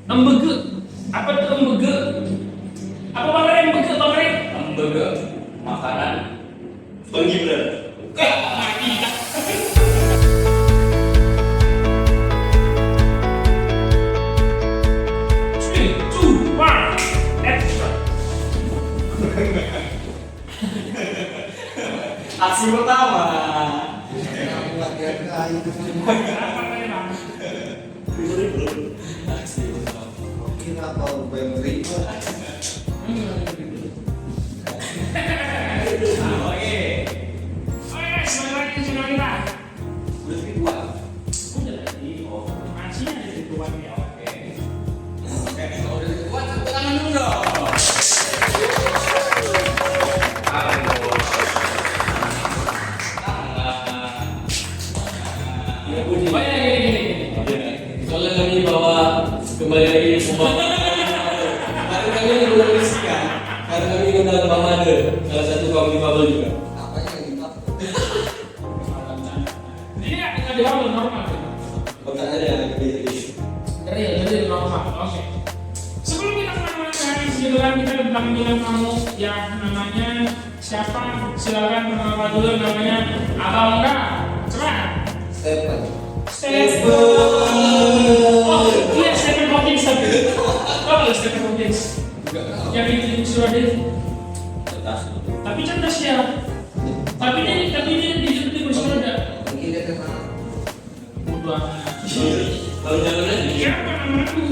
Embege. Apa tuh embege? Apa Bang Rey embege, Bang Rey? Embege makanan Bang Gibran. Mati. Three, two, one, extra. Aksi pertama. Apa Rey, Bang? Aksi pertama. Kenapa Bang-Ri? Oke. Oke, semuanya lagi. Udah lebih kuat. Udah tadi. Oh, Masih ada di tuannya. oke. Oke, kalau udah lebih kuat tepuk tangan dulu dong. Ya, bunyi. Oh ya, gini. Soalnya kami bawa kembali lagi semua. Karena kami ini belum diskusikan. Karena kami undang Bang Made, salah satu kaum difabel juga. Apanya yang dipak? Ini nggak dihafal normal. Bukan ada yang lebih Real, jadi normal. Oke. Sebelum kita kemana-mana, silakan kita bilang kamu yang namanya siapa? Silakan perkenalkan dulu namanya Abang enggak? Cepat. Stephen. Stephen. Oh, iya Stephen Hawking tapi. Oh, Stephen Hawking. Yang bikin surat itu. kertas. Tapi cerdas ya. Tapi dia di kursi roda. Mungkin dia kenal. Bodoh amat. Baru jalan aja. Siapa namaku?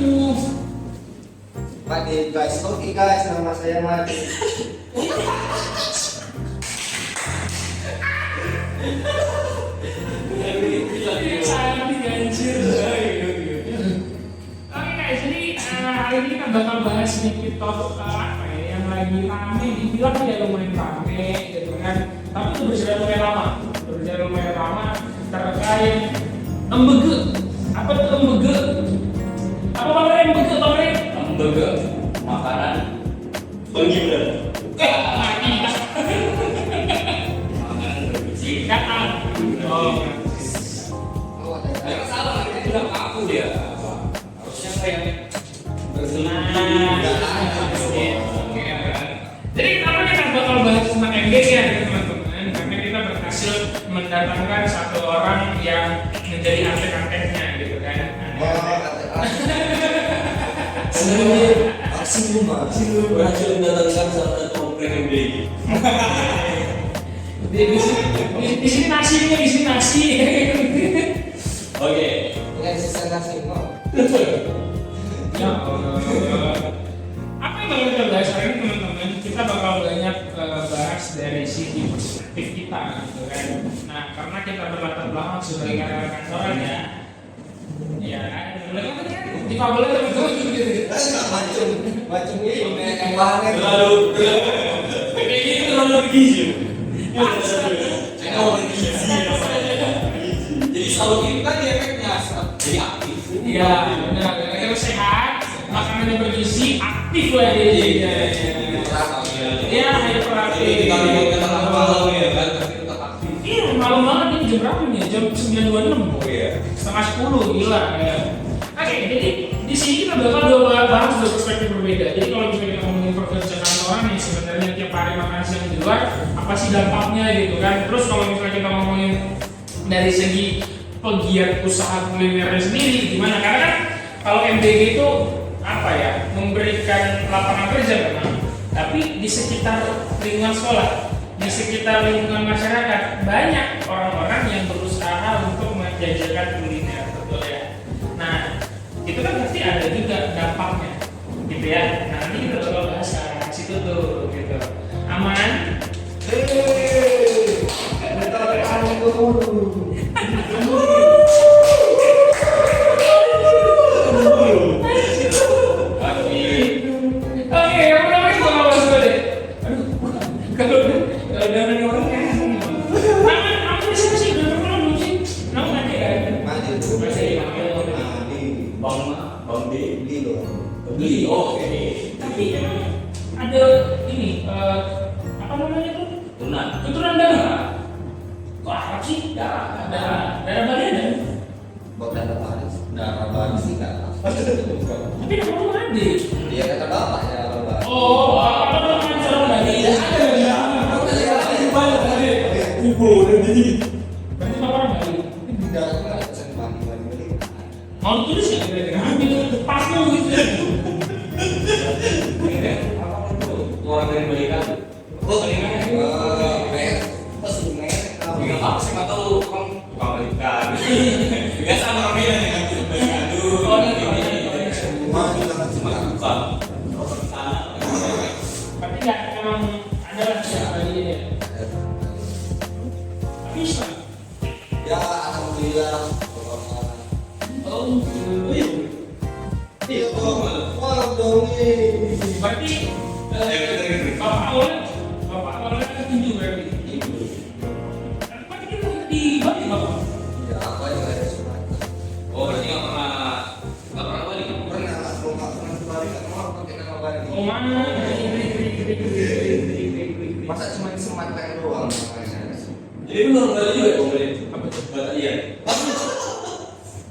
Pak Dave guys, oke guys, nama saya Made. Saya diganjil. Oke guys, jadi hari ini kita bakal bahas sedikit topik apa ya yang lagi rame, dibilang ya lumayan rame gitu kan. Tapi itu berjalan lumayan lama terkait embege. Apa tuh embege? Apa Bang Rey embege, Bang Rey? Embege makanan Bang Gibran. Mati. Makanan bergizi. Singkatan. Oh. Oh, ada. Ayo salah, kita bilang aku dia. Harusnya saya bersenang. Jadi kenapa kita bakal bahas tentang MBG ya teman-teman? Karena kita berhasil mendatangkan satu orang yang menjadi antek-anteknya gitu kan. Sebenarnya aksi rumah berhasil mendatangkan salah satu komplek MBG. Di sini nasi. Oke. Yang sisa nasi mau. Ya Allah. Apa yang bakal kita bahas hari ini teman-teman? Kita bakal banyak bahas dari sisi perspektif kita gitu kan. Nah, karena kita berlatar belakang sebagai karyawan kantoran ya. Ya, mereka kan di fabel teman-teman gitu. Macam ini yang bahannya. Terlalu kayak gitu terlalu bergizi. Jadi sahur ini kan efeknya jadi aktif. Iya, benar. Kalau sehat, makanannya bergizi, aktif lah dia. Iya, hyperaktif. Kalau mau kata malam ya kan, tapi tetap aktif. Iya, malam banget ini jam berapa nih? Jam 9.26. Oh iya. Setengah 10, gila ya. Oke, jadi di sini kita bakal bahas dua perspektif berbeda. Jadi kalau misalnya kita ngomongin pekerjaan kantoran nih, sebenarnya tiap hari makan siang di luar, apa sih dampaknya gitu kan? Terus kalau misalnya kita ngomongin dari segi pegiat usaha kulinernya sendiri, gimana? Karena kan kalau MBG itu apa ya, memberikan lapangan kerja memang, tapi di sekitar lingkungan sekolah, di sekitar lingkungan masyarakat banyak orang-orang yang berusaha untuk menjajakan kuliner, betul ya. Nah, itu kan pasti ada juga dampaknya, gitu ya. Nah, nanti kita bakal bahas ke arah situ tuh, gitu. Aman? Oke, yang pertama kita bahas dulu deh. Aduh, kalau dananya orang kayak gini. Nama siapa sih? Udah terkenal belum sih? Nama nanti kan? Made. Masih dipanggil. Bang D. Beli dong. Beli. Oke. Tapi ada ini apa namanya tuh? Tunan. Keturunan darah. Kok Arab sih? Darah. Darah Bali ada? Buat darah baris. Darah baris sih nggak. Tapi nama lu Andi. Dia kata bapaknya bapak. Oh, apa namanya seorang Andi? Iya, ada yang banyak tadi. Ibu nanti. Berarti nama orang Andi. Tidak ada pesan bagi. Mau tulis nggak kira-kira? Ambil pas lu gitu. Orang dari Balikan. Oh, merek. Pas merek. Enggak apa sih enggak tahu kan tukang Balikan. Biasa orang bilang ya. Aduh, Cuma kita cuma buka. Berarti nggak emang ada lah yang bagi ini. Tapi Islam. ya alhamdulillah. Oh, Iya dong dong ini. berarti bapak awalnya ketujuh berarti. Apa kita di Bali bapak? Ya apa yang ada semua. Oh, berarti enggak pernah balik. Pernah nggak pernah kembali nggak mau pakai nama Bali. Oh mana? Masa cuma disematkan doang namanya. Jadi lu orang Bali juga ya, Bang Bali? Apa tuh? Batalian.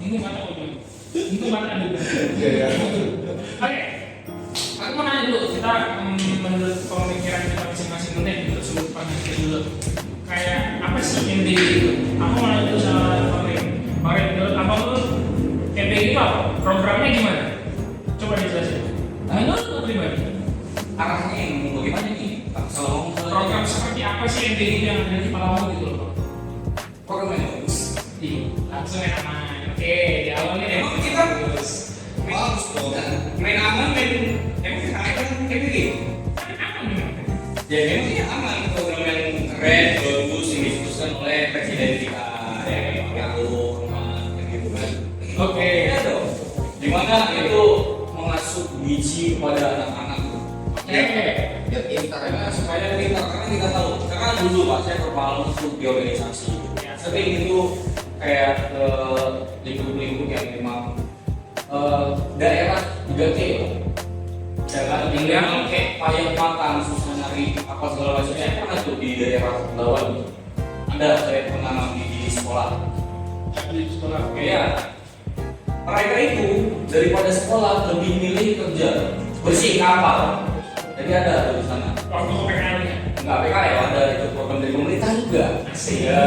Ini mana kau? Itu mana ada? Iya. Oke, aku mau nanya dulu. Kita menurut pemikiran kita masing-masing nanti untuk sudut pandang kita dulu. Kayak apa sih MBG itu? Aku mau nanya dulu sama Bang. Menurut abang lu MBG itu apa? Programnya gimana? Coba dijelasin. Menurut lu pribadi, Arahnya yang bagaimana nih? Kalau program seperti apa sih MBG yang ada di Palembang gitu loh? program yang bagus. Langsung yang aman. Oke, di awalnya Emang kita bagus. Bagus dong. main aman, emang kita kan kayak gini. Ya memang ya aman, program yang keren, bagus, yang diputuskan oleh presiden kita, ya kayak Pak Prabowo, kayak gitu kan. Oke. Ya dong. Dimana itu mengasuh biji kepada anak-anak. Oke. Ya pintar Karena ya. supaya kita, karena kita tahu, karena dulu Pak saya berpengalaman untuk di organisasi, sering itu kayak lingkup-lingkup yang memang daerah diganti ya. Jangan tinggal kayak payah makan, susah nyari apa segala macam. Saya pernah tuh di daerah bawah nih. Ada saya pernah di sekolah. Di sekolah. Kayak mereka itu daripada sekolah lebih milih kerja bersih kapal. Jadi ada di sana. Waktu PKL nya. Enggak PKL ada itu program dari pemerintah juga. Ya,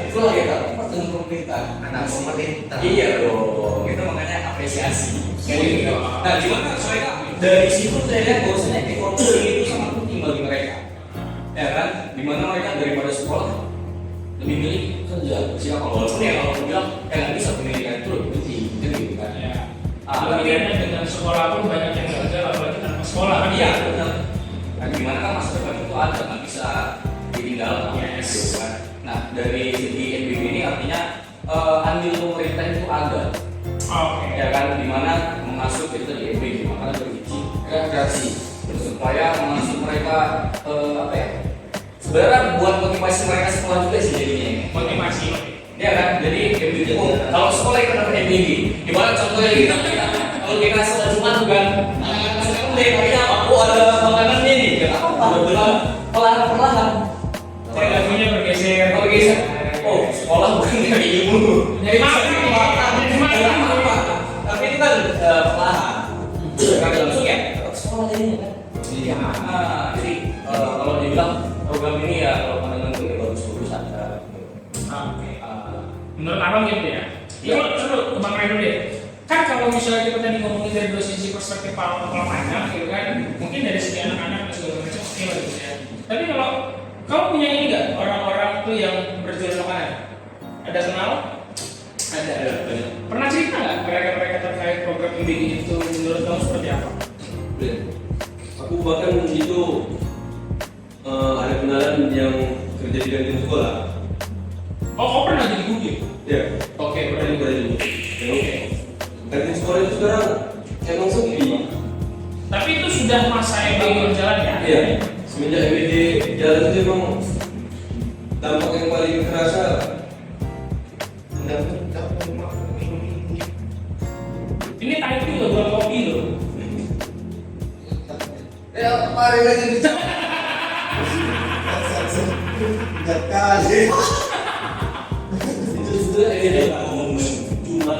itulah ya tempat dengan pemerintah. Anak pemerintah. Iya dong. Itu makanya apresiasi. Kayak gitu. Nah, gimana soalnya dari situ saya lihat bahwasanya ekonomi itu sangat penting bagi mereka. Ya kan, dimana mereka daripada sekolah lebih milih kerja. Siapa walaupun ya kalau bilang nggak bisa pendidikan itu lebih penting, gitu kan. Ya. Tapi Tapi dengan sekolah pun banyak yang gagal apalagi tanpa sekolah kan iya benar. Nah, gimana kan masa depan itu ada, nggak bisa ditinggalkan. Yes. Gitu kan. Nah, dari segi NBB ini artinya andil pemerintah itu ada. Oke. Ya kan, dimana mengasuh kita di NBB makanya berisi rekreasi supaya mengasuh mereka apa ya? Sebenarnya buat motivasi mereka sekolah juga sih jadinya. Motivasi. Ya kan, jadi MBG kalau sekolah kita dapat MBG, gimana contohnya kita kalau kita sekolah cuma bukan anak-anak sekarang dari apa? Oh ada makanannya nih, ya apa? Perlahan-perlahan. Saya nggak punya bergeser. Kalau geser, oh sekolah bukan dari ilmu, Dari makan. Dari makan. tapi itu kan perlahan. Kan langsung ya, sekolah jadinya kan. Iya. Jadi kalau dibilang program ini ya kalau pandangan gue ya bagus-bagus aja. Oke. Menurut abang gitu ya? Iya. Seru, Bang Ray dulu deh. Kan kalau misalnya kita tadi ngomongin dari dua sisi perspektif pola pandang gitu kan, mungkin dari segi anak-anak dan segala macam oke lah gitu ya. Tapi kalau kamu punya ini nggak orang-orang tuh yang berjualan makanan? Ada kenal? Ada. Pernah cerita nggak mereka terkait program MBG itu menurut kamu seperti apa? Aku bahkan itu ada kenalan yang kerja di kantin sekolah. Oh, kau pernah jadi guru? Ya. Oke, Pernah pernah. juga. Oke. Kantin sekolah itu sekarang emang sepi. Tapi itu sudah masa MBG berjalan ya? Iya. Semenjak MBG jalan itu emang dampak yang paling kerasa. Ini tadi loh buat kopi loh. Ya mari lagi bicara. Tiga kali. Itu sudah MBG cuma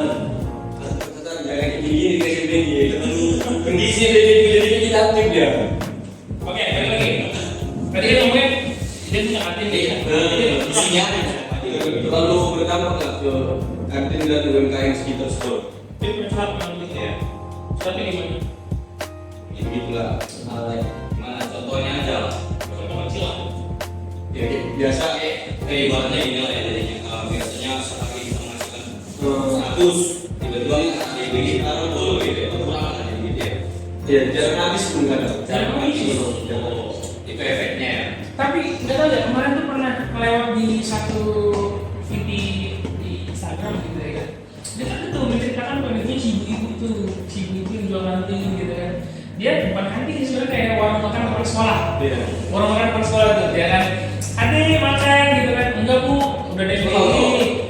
kata-kata yang kayak gini dia. Kondisinya dia jadi tidak aktif dia. Oke, balik lagi. Tadi kan ngomongin dia punya kantin dia. Isinya terlalu berdampak nggak ke kantin dan UMKM sekitar sekolah. Dia punya surat pengambil ya. Suratnya gimana? Ya begitulah. Mana contohnya aja lah. Contoh kecil lah. Ya biasa kayak ibaratnya ini lah ya jadinya. Biasanya sekali kita masukkan 100 tiba-tiba DBG taruh dulu gitu ya. Kurang aja gitu ya. Ya jarang habis pun kadang. Jarang habis. Itu efeknya ya. Tapi nggak tahu ya, kemarin tuh pernah lewat di satu feed di Instagram gitu ya kan. Dia kan tuh menceritakan kondisinya si ibu-ibu tuh, si ibu-ibu yang jual kantin gitu kan. Dia bukan kantin sebenarnya kayak warung makan depan sekolah. Iya. Warung makan depan sekolah tuh, dia kan. Adek makan gitu kan, enggak bu, udah ada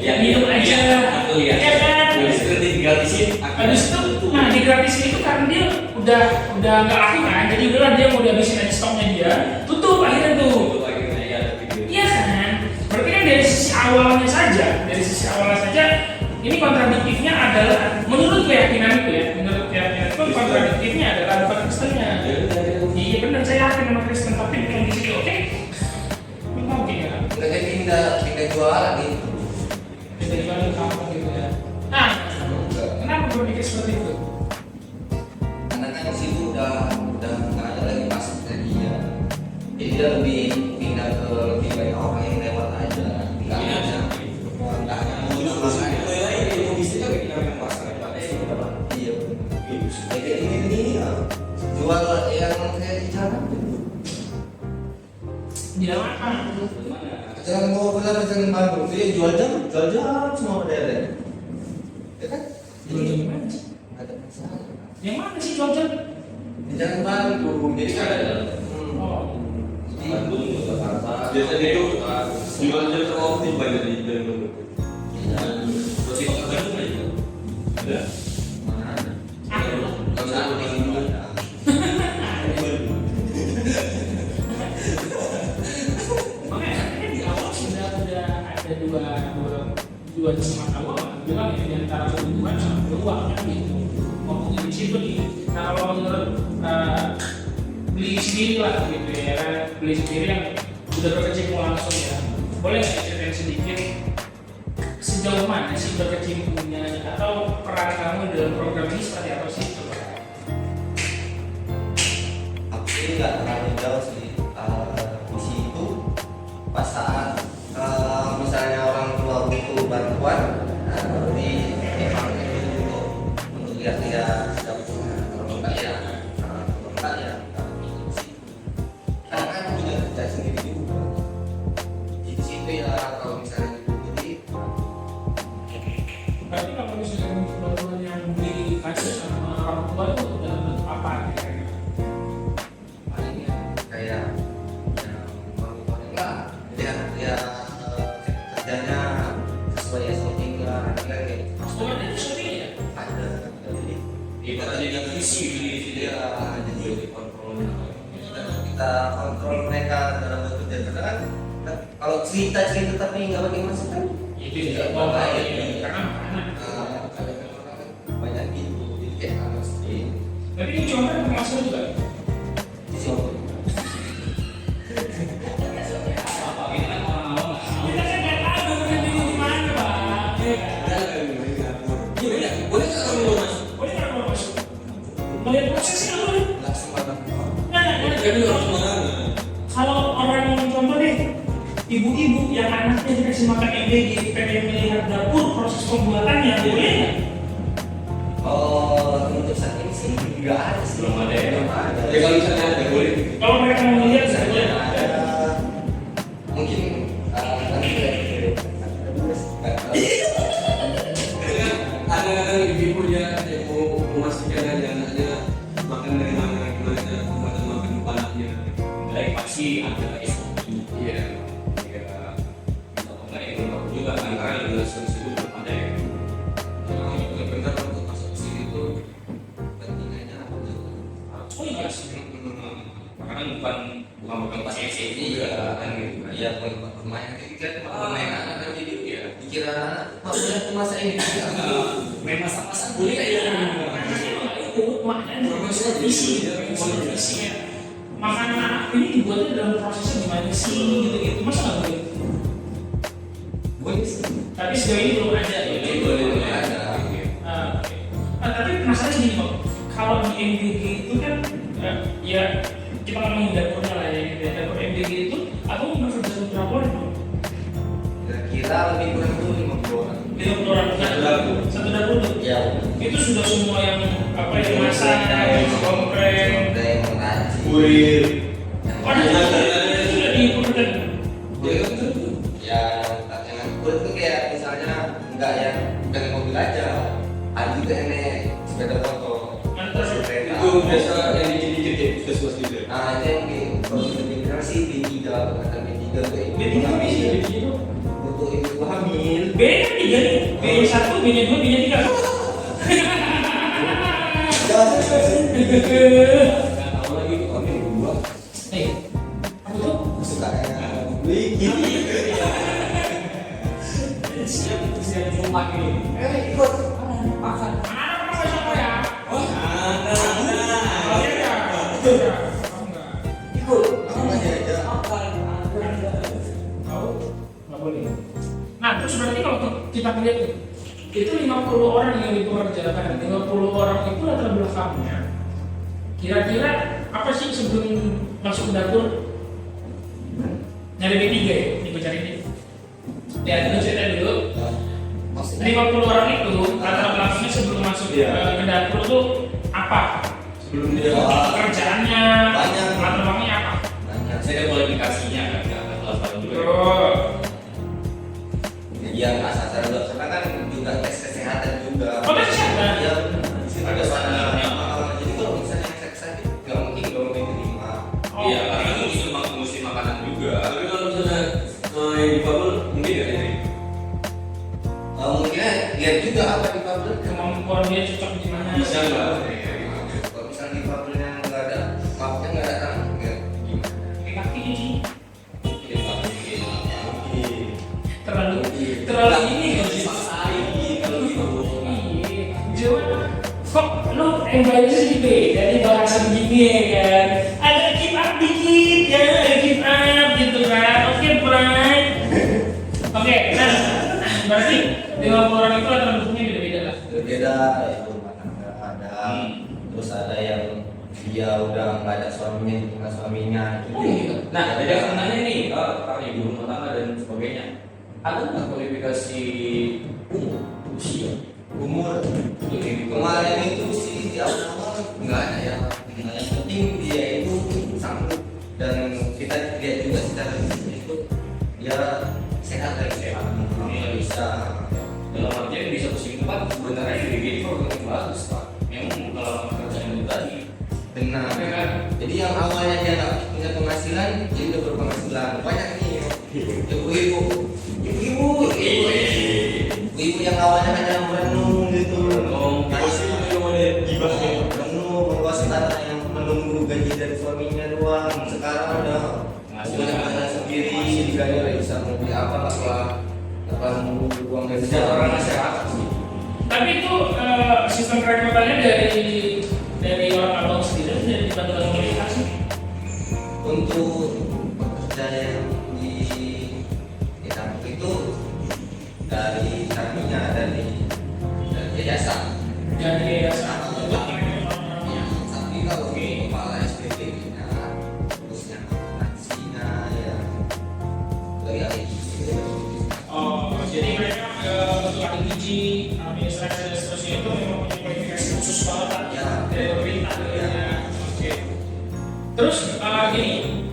Ya, minum aja, aku lihat. ya kan. Habis itu digratisin. Habis itu, nah digratisin itu karena dia udah nggak laku kan, jadi udahlah dia mau dihabisin aja stoknya dia, tutup akhirnya tuh. Itu akhirnya ya ada video. Iya kan, berarti kan dari sisi awalnya saja, ini kontradiktifnya adalah menurut keyakinanku ya, itu kontradiktifnya adalah ada Kristennya. Iya benar, saya yakin sama Kristen, tapi bukan di situ, oke? Mungkin ya. Mereka pindah jualan nih. Kita jualan kampung gitu ya. Nah, kenapa berpikir seperti itu? Karena kan di situ udah nggak ada lagi pasar lagi ya. Jadi dia lebih pindah ke lebih banyak orang yang lewat aja. Nggak ada. Nggak ada. Iya. Ya kayak ini ya. Jual yang kayak di jalan. Di mana? Jangan mau benar jangan Bandung. Dia jual jam semua daerah. Ya kan? Jual jam di mana sih? Ada masalah. Yang mana sih jual jam? Di Jalan Bandung. Jadi kan ada. Oh, Di Bandung, Jakarta. Biasanya itu jual jam teroptik banyak di Bandung. Masih pakai Bandung aja. Ada. mana ada? aku Kalau saya di sini ada. makanya kan di awal sudah ada dua semangat awal bilang ya di antara kebutuhan sama peluang kan gitu. Ngomongin di situ nih. Nah kalau menurut beli sendiri lah gitu ya, beli sendiri yang udah berkecimpung langsung ya. Boleh nggak ceritain sedikit sejauh mana sih berkecimpungnya atau peran kamu dalam program ini seperti apa sih? Coba. Aku ini nggak terlalu jauh sih. Di situ pas saat misalnya orang tua butuh bantuan, baru dipanggil dulu untuk lihat-lihat dapurnya. Kalau enggak ya, karena kan aku juga kerja sendiri juga. Di situ ya kalau misalnya jadi Berarti kalau misalnya bantuan yang dikasih sama orang tua itu dalam bentuk apa kira-kira? paling ya kayak yang bantuan lah, dia kerjanya sesuai SOP enggak kayak Maksudnya itu sendiri ya? ada jadi Ibaratnya dengan visi di sini dia ya. jadi kontrolnya kita kontrol mereka dalam bentuk dan karena kan kalau cerita tapi nggak pakai masukan Itu ya, karena makanan. banyak gitu jadi kayak harus di Tapi ini cuma termasuk juga. disuruh. Apa ini kan orang awam lah. Kita kan nggak tahu berhenti di mana, Pak. Boleh nggak kamu masuk? Boleh nggak kalau masuk? Melihat prosesnya nggak boleh. Langsung pada Nah, Jadi harus mana? kalau orang yang contoh deh, ibu-ibu yang anaknya dikasih makan EGG, pengen melihat dapur proses pembuatannya, boleh nggak? oh untuk saat ini sih nggak ada sih Belum ada ya? belum ada Ya kalau misalnya ada boleh. Kalau mereka mau melihat saja. mungkin nanti Ada ibu yang mau memastikan aja anaknya makan dari mana, gimana cara makan anaknya. Baik pasti ada SOP. Iya. Ya. Kalau nggak ya belum tahu juga kan karena di dalam situ belum ada ya. benar untuk masuk ke sini itu pentingnya apa tuh? Oh iya sih. Karena bukan pas SOP juga kan gitu kan. Iya, bukan pemain kan pemain anak kan jadi Iya. dikira mak boleh tuh masa ini Main masak-masak boleh ya. Anaknya nggak ikut makanya visi ya. Makanan anak ini dibuatnya dalam prosesnya gimana sih gitu-gitu, masa nggak boleh? Boleh sih. Tapi sejauh ini belum ada ya. Belum ada. Oke. Tapi masalahnya gini kok, kalau di MBG itu kan ya kita ngomongin dapurnya lah ya, dapur MBG itu aku bekerja berapa orang? Kira-kira lebih kurang itu 50 orang. 50 orang satu dapur tuh. Ya. Itu sudah semua yang apa yang masak, yang kompreng, Ada yang mengaji. Kurir. oh itu sudah dipekerjakan. Ya, yang kulit itu kayak misalnya enggak yang dengan mobil aja. Ada juga yang naik sepeda motor. Mantap. Kereta. Itu biasa yang dikit-dikit ya, puskesmas gitu. Nah, itu yang kalau sudah dibilang sih B3, kata B3 tuh ibu B3 apa sih? hamil. B3 itu? Untuk ibu hamil. B kan 3 nih, B1, B2, B3. Jangan Nggak tahu lagi itu kami berdua. Aku tuh sukanya Siap cuma ini. ikut Makan. anak apa siapa ya? Oh, ada. Oh iya ya. Kamu enggak? ikut aku aja aja. Tahu? Nggak boleh. Nah, terus berarti kalau kita lihat nih, itu 50 orang yang dipekerjakan, 50 orang itu latar belakangnya. Kira-kira apa sih sebelum masuk ke dapur? Nyari B3 ya? Ini gue cari nih. Ya, itu cerita dulu. 50 orang itu latar belakangnya sebelum masuk ke dapur tuh apa? Sebelum dia Pekerjaannya, Banyak. latar belakangnya apa? Banyak. saya ada kualifikasinya kan, nggak kelas paling juga. Oh, Yang asal dokter kan juga tes kesehatan juga. Oh, tes kesehatan? Iya. Ada standarnya. Jadi kalau misalnya sakit nggak mungkin dong diterima. oh. Iya, karena itu musim makanan juga. Tapi kalau misalnya yang difabel mungkin nggak ya? Mungkin lihat juga apa di pabrik. Kemampuan dia cocok di mana? Bisa nggak? Kalau misalnya di pabriknya nggak ada, maafnya nggak datang, ya gimana? Pakai kaki cuci. Ini mungkin. Terlalu ini kan sih. Kalau gitu. Iya, Jawa. Kok lu enggaknya sih beda nih bahasa begini ya kan? Ada keep up dikit ya, ada keep up gitu kan? Oke, Bray. Oke, nah berarti 50 orang itu latar belakangnya beda-beda lah. Berbeda itu makan nggak ada. Terus ada yang dia udah nggak ada suaminya, bukan suaminya. Oh, iya. Nah, ada yang nanya nih, ibu rumah tangga dan sebagainya. Ada nggak kualifikasi usia? Umur kemarin itu sih di awal nggak ada ya. Nah, yang penting dia itu sanggup dan kita lihat juga secara fisik itu dia sehat lagi sehat. Dia bisa Dalam artian bisa kesimpulan sebenarnya gini program bagus pak. Memang kalau pekerjaan itu tadi benar. ya kan? Jadi yang awalnya dia nggak punya penghasilan, jadi udah berpenghasilan. Banyak nih ibu-ibu yang awalnya hanya merenung gitu. Merenung menguasai tanah yang menunggu gaji dari suaminya doang. Sekarang udah punya tanah sendiri, digaji bisa membeli apa menunggu uang dari Secara masyarakat sih. Tapi itu sistem rekrutannya dari orang abang sendiri dari bantuan komunikasi. untuk pekerja yang di kampung itu dari kaminya dari yayasan. Dari yayasan. Ya, tapi kalau kepala SPP-nya terusnya nasinya ya kayak gitu. Oh, jadi mereka untuk ADG, administrasi dan seterusnya itu memang punya kualifikasi khusus banget kan? Ya. Dari pemerintah. Oke. Terus gini,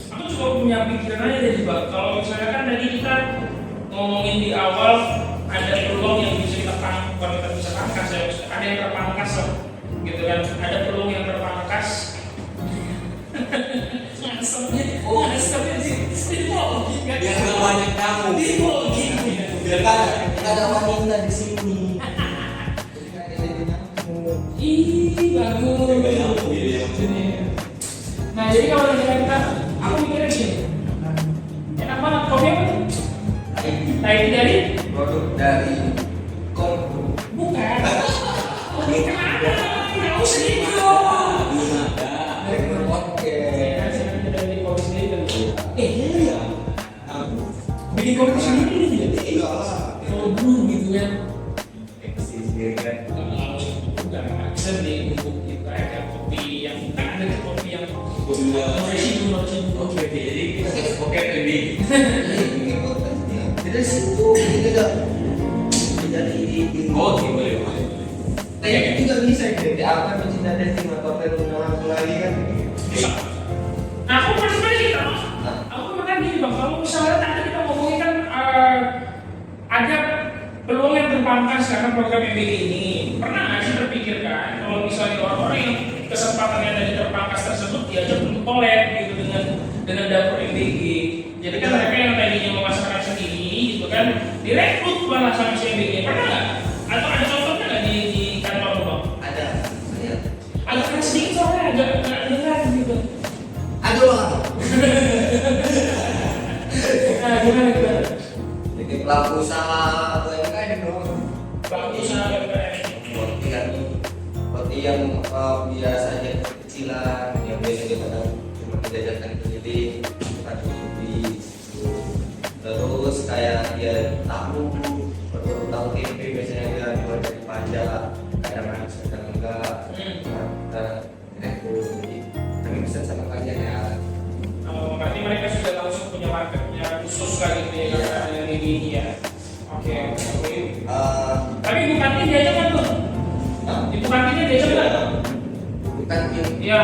aku juga punya pikiran aja dari Bang. Kalau misalnya kan tadi kita ngomongin di awal ada peluang yang bisa kita bukan kita bisa pangkas ya, ada yang terpangkas lah, gitu kan? Ada peluang yang terpangkas. Ngasapnya sih, Biar nggak banyak kamu. Biar kan ada wanita di sini. Ih, bagus. Nah, jadi kalau kita, aku mikirnya gini, enak banget kopi apa tuh? Tadi dari? Produk dari Kongo. Bukan. Kopi kenapa? Nggak usah gitu. gitu, kayak kopi yang kan ada tuh kopi yang nourishing. Oke, jadi kita oke ini. Ini podcast nih. Dari situ kita jadi Oh, boleh. kayak juga bisa gitu. Apa mencinta testing atau perlu orang lagi kan? Nah, aku pernah gitu. Aku pernah gini bang, kalau misalnya tadi kita ngomongin kan ada peluang yang terpangkas karena program MBG ini. Pernah nggak sih terpikirkan kalau misalnya orang-orang yang kesempatannya dari terpangkas tersebut diajak untuk collab gitu dengan dapur MBG. Jadi kan mereka yang tadinya memasarkan sendiri gitu kan direkrut malah sama si MBG. Pernah nggak? Atau ada contohnya nggak di kantor lo bang? Ada. Iya. Agak keras sedikit soalnya agak nggak dengar gitu. Ada loh. Nah, gimana? Jadi pelaku usaha UMKM dong. Pelaku usaha UMKM. Roti yang biasanya kecilan, yang biasanya pada cuma dijajakan keliling, tapi terus kayak dia tahu tempe biasanya dia jual dari pajak, kadang enggak. Kami bisa sama kalian ya. Berarti mereka sudah langsung punya marketnya khusus lah gitu ya, yang ini ya. Oke. Tapi ibu kantin diajak kan tuh? Ibu kantinnya diajak nggak? Bukan yang Iya.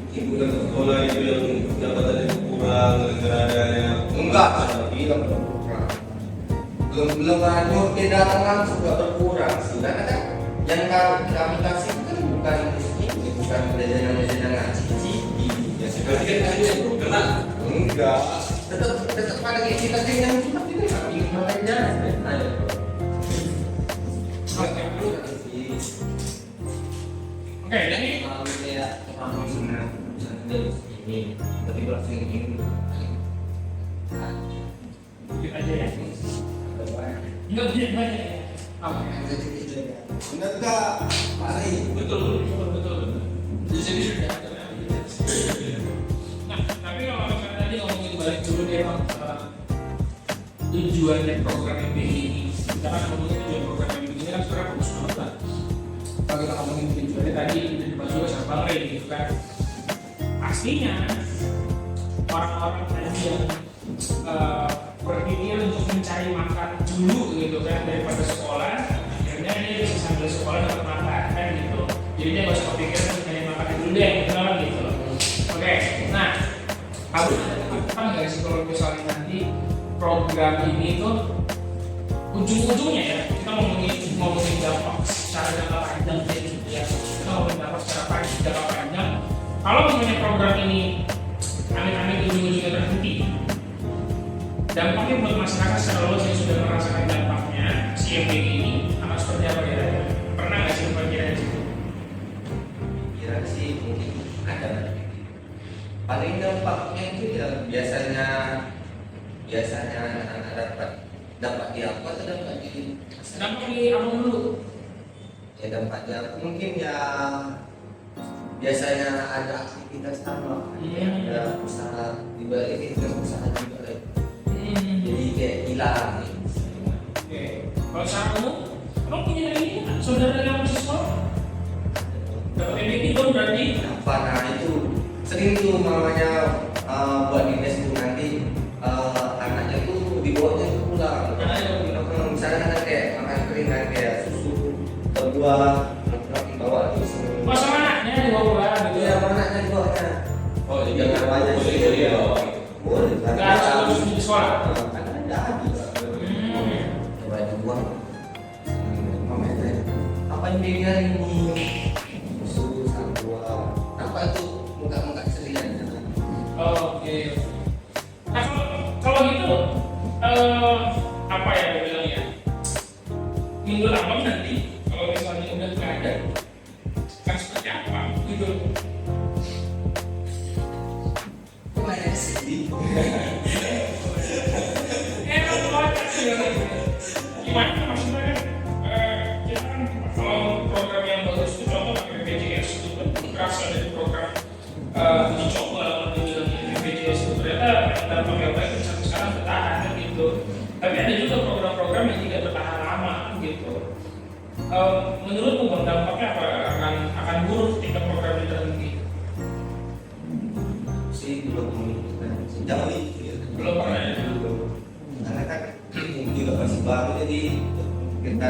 Ibu dan sekolah itu yang dapatannya kurang gara-gara enggak, bilang belum lanjut ke datang langsung nggak berkurang sih, karena kan yang kami kasih kan bukan ini, bukan jajanan ngaci. Ya seperti kan tadi yang belum kena. Enggak, tetap pada kita yang cuma tidak kami makanya ayo. Oke, dan ini Kalau kayak orang sana ini, tapi langsung ini. dikit aja ya. Enggak banyak ya. Oke. Benar enggak? Mari. Betul. Di sini sudah ada. Nah, tapi kalau misalnya tadi ngomongin balik dulu deh bang, tujuannya program MBG ini, kita kan ngomongin tujuan program MBG ini kan sebenarnya bagus banget lah. Kalau kita ngomongin tujuannya tadi udah dibahas juga sama Bang Ray gitu kan. Pastinya orang-orang tadi yang berpikir untuk mencari makan dulu gitu kan daripada sekolah, akhirnya dia bisa sambil sekolah dapat makan kan gitu. Jadi dia nggak usah kepikiran untuk cari makan dulu deh, gitu kan gitu. Oke, nah kamu apa nggak sih kalau misalnya nanti program ini tuh ujung-ujungnya ya kita ngomongin dampak secara jangka panjang gitu ya. Kita ngomongin dampak secara jangka panjang. Kalau misalnya program ini amit-amit ujung-ujungnya terhenti, dampaknya buat masyarakat secara luas yang sudah merasakan dampaknya CMBG ini akan seperti apa ya? Pernah nggak sih berpikir di situ? Kira sih mungkin ada. Paling dampaknya itu ya biasanya anak-anak dapat di apa atau dapat di Dampak di apa dulu? ya dampaknya mungkin ya biasanya ada aktivitas tambah, ada usaha di balik itu usaha juga lah. Jadi kayak hilang nih. Oke. Kalau secara umum, kamu punya ini saudara yang masih sekolah? Dapat MBG itu berarti? Apa nah itu sering tuh mamanya buat dinas itu nanti anaknya tuh dibawanya itu pulang. Misalnya kan kayak makan kering kan kayak susu buah dibawa terus. Oh sama anaknya dibawa pulang gitu Iya, ya? anaknya dibawanya. Oh, jadi Jangan banyak boleh sih. jadi ya. Boleh. Nggak harus di sekolah? Kan ada juga. Coba dibuang. Mamanya apa yang dia ini? Susu sama buah. Apa itu muka-muka ceria? Oke. Nah kalau gitu apa ya gue bilang ya? Menurut abang nanti kalau misalnya udah nggak ada, kan seperti apa? Gitu. Kemana sih? Emang kocak sih ya. Gimana maksudnya kan? Kita kan kalau program yang bagus itu contoh pakai BPJS itu kan kerasa dari program dicoba dibilangnya BPJS itu ternyata dampak yang baik dan sampai sekarang bertahan kan gitu. Tapi ada juga program-program yang tidak bertahan lama gitu. menurutmu Bang, dampaknya apa akan buruk ketika program ini terhenti? Sih belum sejauh itu ya. Belum pernah ya? Karena kan ini juga masih baru, jadi kita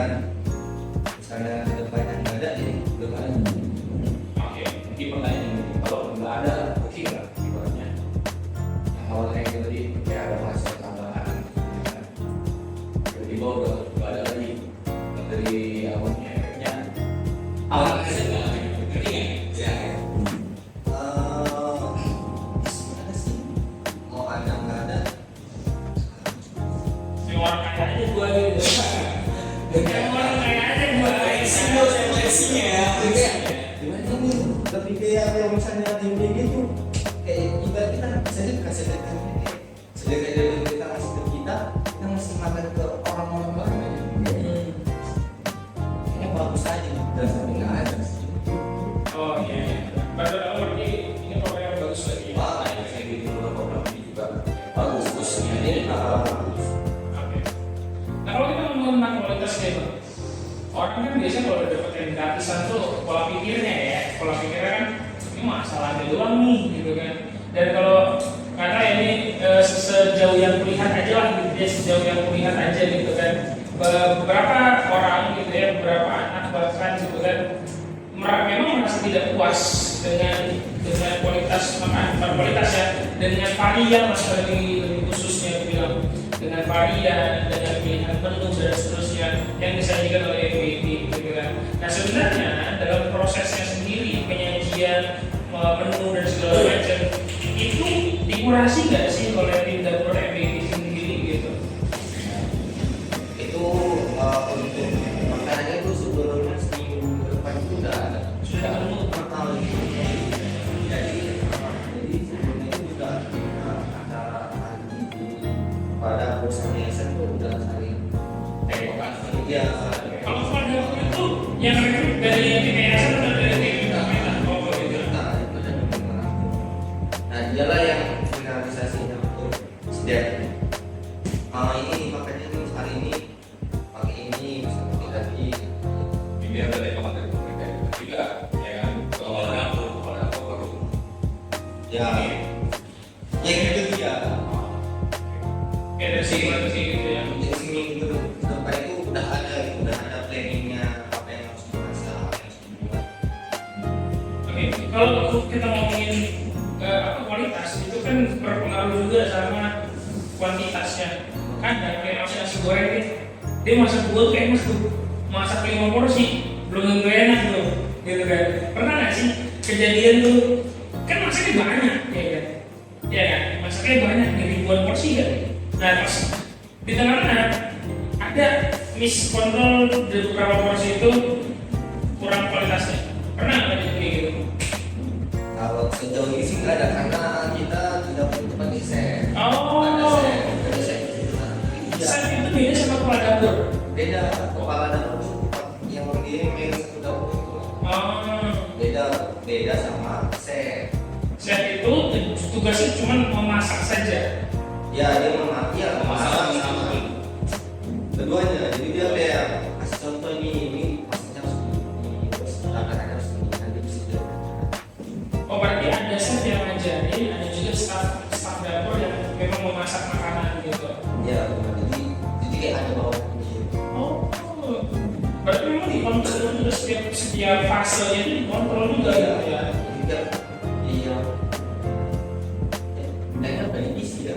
misalnya ke depannya nggak ada, jadi belum ada. Oke, mungkin pertanyaan ini kalau nggak ada, oke nggak ibaratnya? Yang awalnya yang tadi kayak ada masa tambahan, ya kan? Tiba-tiba udah nggak ada lagi dari awalnya efeknya. Awalnya sih nggak ada, ngerti nggak? Ya. Sebenarnya sih mau ada nggak ada. Yang orang kaya aja gua gitu. Yang orang kaya aja gua. Sensasinya ya. Gimana ini? Lebih kayak kalau misalnya ada yang kayak gitu, kayak ibarat kita bisa aja kasih sedekah, sedekah dari kita ngasih ke kita ngasih makan ke orang-orang lain aja. Kayaknya bagus aja gitu, dan sampai nggak ada. Oh iya. Baru tahu berarti ini program yang bagus lagi. Wah, yang saya bikin program ini juga bagus, khususnya ini bagus. Oke. Nah kalau kita ngomongin tentang kualitas nih Bang, orang kan biasanya kalau udah dapat yang gratisan tuh pola pikirnya kan ini masalah ada doang nih gitu kan. Dan kalau kata ini sejauh yang kulihat aja lah gitu ya, sejauh yang kulihat aja gitu kan. Beberapa orang gitu ya, beberapa anak bahkan gitu kan memang merasa tidak puas dengan kualitas makan, bukan kualitas ya, dengan varian mas lebih khususnya bilang dengan varian, dengan pilihan menu dan seterusnya yang disajikan oleh FBT gitu kan. Nah sebenarnya dalam prosesnya sendiri penyajian menu dan segala macam itu dikurasi nggak sih oleh tim dapur FBT sendiri gitu? Itu untuk makanannya itu sebelumnya seminggu ke depan itu udah ada. Sudah ada menu Tahu gitu. Jadi sebelumnya itu juga ada itu pada bosannya itu udah saling Tektokan. ya. kalau soal dapur itu yang rekrut dari tim yayasan atau dari tim pemerintah? Oh gitu. Nah, dialah yang finalisasinya untuk sediakan. Ini makanya ini hari ini pakai ini bisa pakai lagi. Ini ada tektokan dari pemerintah juga, ya kan? Kalau ada baru. Ya, yang itu dia. Kayak dari segi gitu ya. Jadi seminggu ke depan itu udah ada planningnya apa yang harus dimasak, apa yang harus dibuat. Oke, kalau kita ngomongin kualitas itu kan berpengaruh juga sama kuantitasnya. Kan kayak nasi goreng nih, dia masak buat kayak masak 5 porsi, belum tentu enak tuh, gitu kan? Pernah nggak sih kejadian tuh? Kan masaknya banyak, ya kan? Ya kan, masaknya banyak nih ribuan porsi kan? Nah pas di tengah-tengah ada miskontrol dari beberapa porsi itu kurang kualitasnya. Pernah nggak kayak gitu? Kalau sejauh ini sih nggak ada karena kita tidak punya tempat di set. Oh. Ada set. Set itu beda sama kepala dapur. Beda kepala dapur yang dia main satu dapur itu. Oh. Beda sama set. Set itu tugasnya cuma memasak saja. Ya dia memasak sama keduanya. Jadi dia kayak kasih contoh ini masaknya harus ini, terus takarannya harus ini, nanti bisa dia. Oh berarti ada set yang ngajarin, ada juga staff dapur yang memang memasak makanan gitu. Ya, jadi kayak ada bawahan gitu. Oh. Berarti memang dikontrol juga setiap fasenya itu dikontrol juga gitu ya. Iya. Kayaknya banyak isi ya.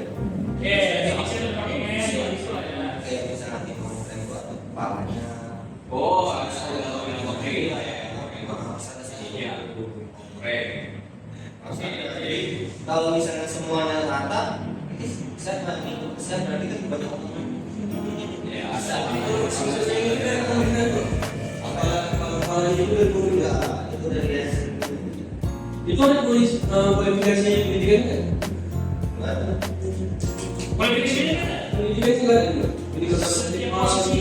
Jadi saya udah pakai mesin gitu lah ya. Kayak bisa nanti mau buat kepalanya. Oh, ada yang oke lah ya. Iya, keren. Jadi Kalau misalnya semuanya rata, saya berarti kan banyak orang. ya asal Itu sebenarnya ini kan pemerintah tuh. Kalau itu enggak, itu dari Itu ada kualifikasi pendidikan nggak? enggak ada. Kualifikasinya kan ada. Pendidikan nggak ada. Pendidikan Setiap posisi.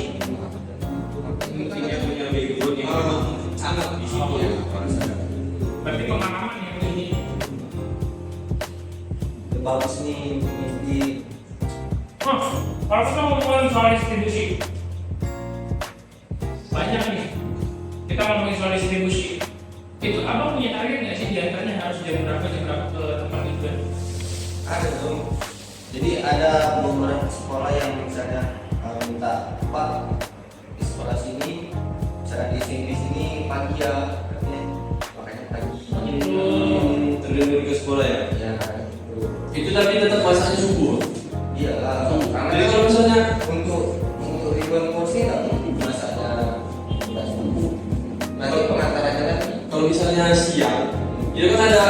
mungkin yang punya background yang memang sangat di situ ya. Berarti pengalaman yang ini. Bagus nih di Kalau kita ngomongin soal distribusi, banyak nih ngomongin soal distribusi, itu abang punya target nggak sih diantaranya harus jam berapa ke tempat itu kan? Ada dong. Jadi ada beberapa sekolah yang misalnya minta Pak di sekolah sini, misalnya di sini pagi ya, makanya pagi. Tergantung ke sekolah ya. Ya, Itu tapi tetap masanya subuh. iya lah. Jadi kalau misalnya untuk ribuan kursi nggak mungkin masanya nggak cukup. Nanti pengantarannya lagi. kalau misalnya siang, itu kan ada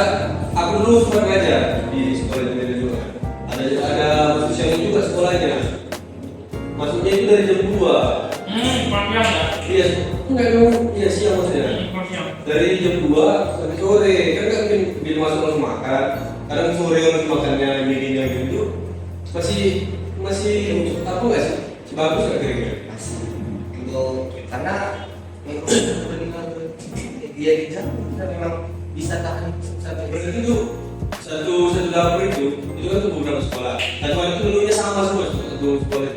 aku dulu sempat ngajar di sekolah itu juga. Ada masuk siang juga sekolahnya. Masuknya itu dari jam 2. Malam ya? Iya, enggak dong. Iya siang maksudnya. Malam siang. Dari jam 2 sampai sore. Kan nggak mungkin bila masuk langsung makan. Kadang sore orang makannya meetingnya gitu. Masih apa nggak sih? Bagus nggak kira-kira? Masih untuk karena memang dia di jam kita memang bisa tahan sampai Berarti itu satu dapur itu kan tuh beberapa sekolah. Satu hari itu menunya sama semua satu sekolah.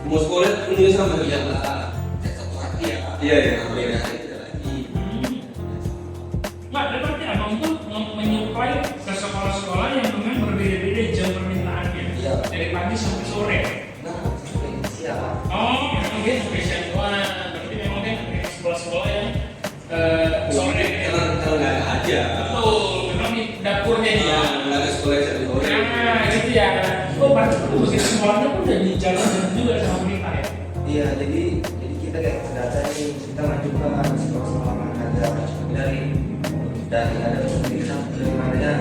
Semua sekolah menunya sama. iya lah. Satu hati ya. Iya, iya. Beda itu lagi. Nggak, berarti abang tuh menyuplai ke sekolah-sekolah yang memang berbeda-beda jam permintaannya. Iya. Dari pagi sampai sore. Nah, sampai siapa? Oh, memang dia sampai siang doang. Berarti memang dia dari sekolah-sekolah yang sore. Kalau nggak ada aja. Betul, memang di dapurnya dia. Nggak ada sekolah yang satu sore. Nah, gitu ya. Oh, berarti begitu sekolahnya pun udah dijalankan juga sama pemerintah ya. Iya, jadi kita kayak data ini kita mengajukan sekolah-sekolah mana ada dari ada pemerintah dari mananya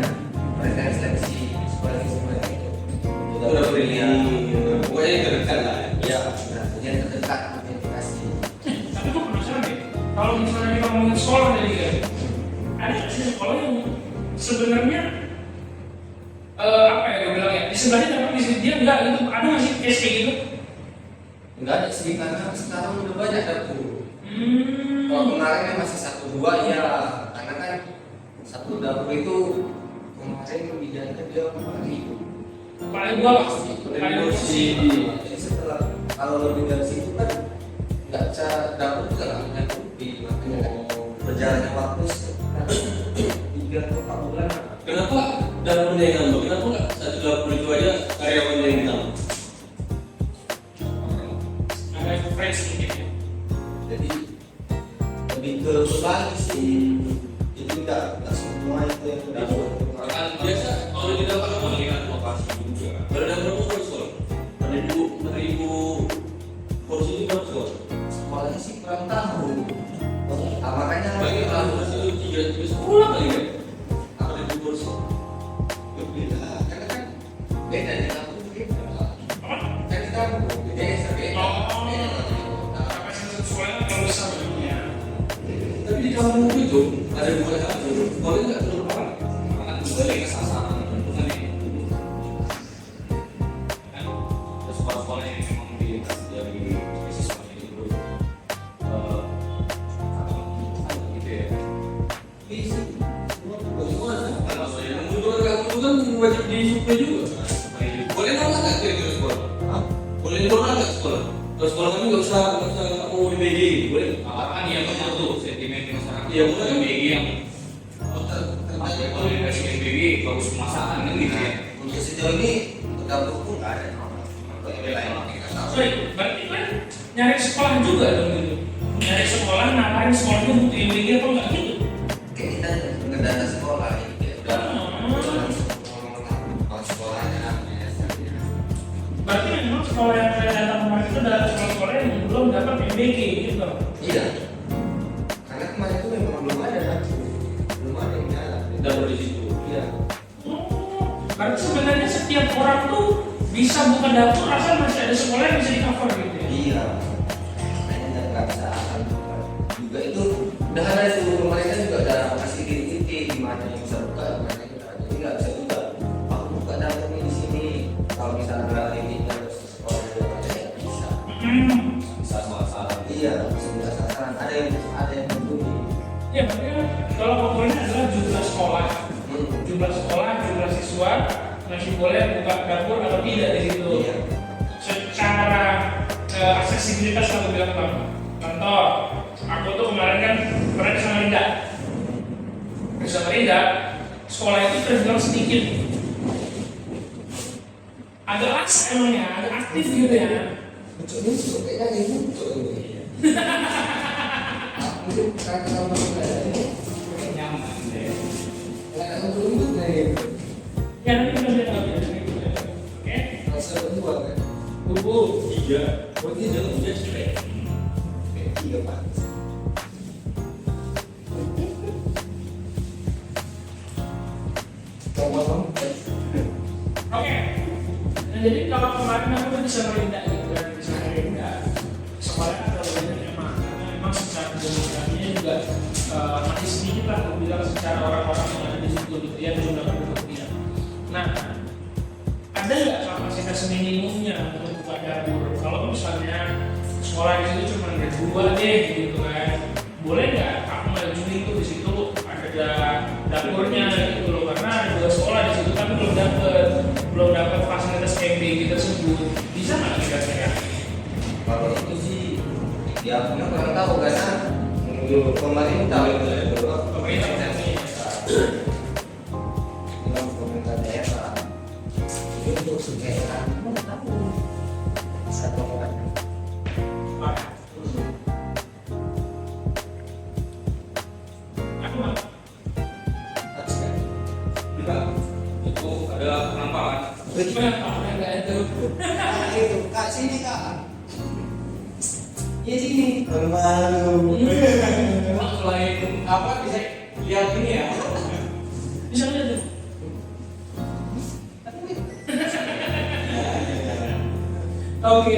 mereka yang seleksi sekolah itu itu Udah pilihan. Pokoknya yang terdekat lah. ya, nah yang terdekat aplikasi. Tapi gue penasaran deh, kalau misalnya kita ngomongin sekolah tadi kan, ada nggak sih sekolah yang sebenarnya apa ya gue bilang ya, di sebelahnya tapi di sini dia enggak gitu, ada nggak sih case kayak gitu? Enggak ada sih karena sekarang udah banyak dapur. Kalau kemarin kan masih 1-2 ya, karena kan satu dapur itu kemarin bidangnya dia 4.000. Paling gua lah, Paling kursi. Jadi setelah kalau lebih dari situ kan nggak bisa dapur juga nggak mencukupi, makanya kan berjalannya waktu sekitar 3-4 bulan. Kenapa dapurnya yang nambah? Kenapa nggak satu dapur itu aja karyawannya yang ditambah? ada fresh mungkin ya. Jadi lebih ke berbagi sih. Jadi nggak semua itu yang dapur. Kan biasa kalau di dapur kan melihat lokasi juga. Kalau dapur itu kan soal 4.000 porsi itu berapa soal? Sekolahnya sih kurang tahu. Makanya Bagi kalau porsi itu 310 kali kan? 4.000 porsi. beda, karena kan beda di kampung beda. Kan di kampung beda beda. Kapasitas sekolahnya kalau besar ya. Tapi di kampung itu ada dua dapur. Kalau nggak terlalu parah. Karena kembali ke sasaran tentunya nih. Terus sekolah-sekolah yang memang dari siswa itu gitu ya. Bisa. Yang membutuhkan kamu itu kan wajib disuplai juga. Boleh nolak nggak kira-kira sekolah? Boleh nolak nggak sekolah? Kalau sekolah kami nggak usah mau di BG, boleh? Kan yang benar tuh sentimen masyarakat. Iya, bukan kan? BG yang kalau dari BG bagus pemasaran kan gitu ya. Untuk sejauh ini untuk dapur pun nggak ada. Untuk yang lain kita tahu. Sorry, berarti kan nyari sekolah juga dong gitu. Nyari sekolah, nawarin sekolahnya butuh IBG apa enggak gitu? Kayak kita ngedata sekolah ini kayak udah sekolahnya. Berarti memang sekolah yang saya datang kemarin itu adalah sekolah-sekolah yang belum dapat MBG gitu. Iya. Karena kemarin itu memang belum ada dapur, belum ada yang jalan. Dapur di situ. Iya. Berarti sebenarnya setiap orang tuh bisa buka dapur asal masih ada sekolah yang bisa di cover gitu ya. Iya. Makanya nggak bisa asal buka. Juga itu udah ada itu pemerintah juga udah kasih titik di mana yang bisa buka, di mana yang tidak. Jadi nggak bisa juga. Aku buka dapur nih di sini. Kalau misalnya ada limitnya harus sekolah juga ya bisa. Bisa salah-salah. Iya, bisa sasaran. Ada yang peduli. Ya berarti kan kalau pokoknya adalah jumlah sekolah, jumlah siswa masih boleh buka dapur atau tidak di situ. Iya. Secara aksesibilitas aku bilang bang, contoh aku tuh kemarin kan pernah di Samarinda. Di Samarinda, sekolah itu terbilang sedikit. Agak las emangnya, agak aktif gitu ya. Lucu kayaknya kayak lucu ini. Mungkin karena sama ini nyaman deh. nggak untuk nih. Ya nanti kita lihat lagi. Oke. Rasa berdua kan? Buku. Tiga. Oh ini jangan punya cewek. Tiga pak. Ngomong. Oke. Nah, jadi kalau kemarin aku bisa Samarinda gitu kan, di Samarinda sekolahnya ada banyak emang, karena emang secara demografinya juga masih sedikit lah kalau bilang secara orang-orang yang ada di situ gitu ya, jumlah penduduknya. Nah, ada nggak kapasitas minimumnya untuk buka dapur? Kalau misalnya sekolah di situ cuma ada 2 deh gitu kan, boleh nggak aku ngajuin tuh di situ ada dapurnya gitu loh, karena ada 2 sekolah di situ tapi belum dapat fasilitas KBG tersebut, bisa nggak kira-kira? Kalau itu sih ya aku kurang tahu karena menurut pemerintah Pemerintah bilang pemerintah daerah itu untuk daerah satu orang. Aku mau. Juga itu ada penampakan. Gimana nggak itu? Itu kak sini kak. Iya sini. Malu. Emang selain apa bisa lihat ini ya? Bisa lihat tuh. Oke.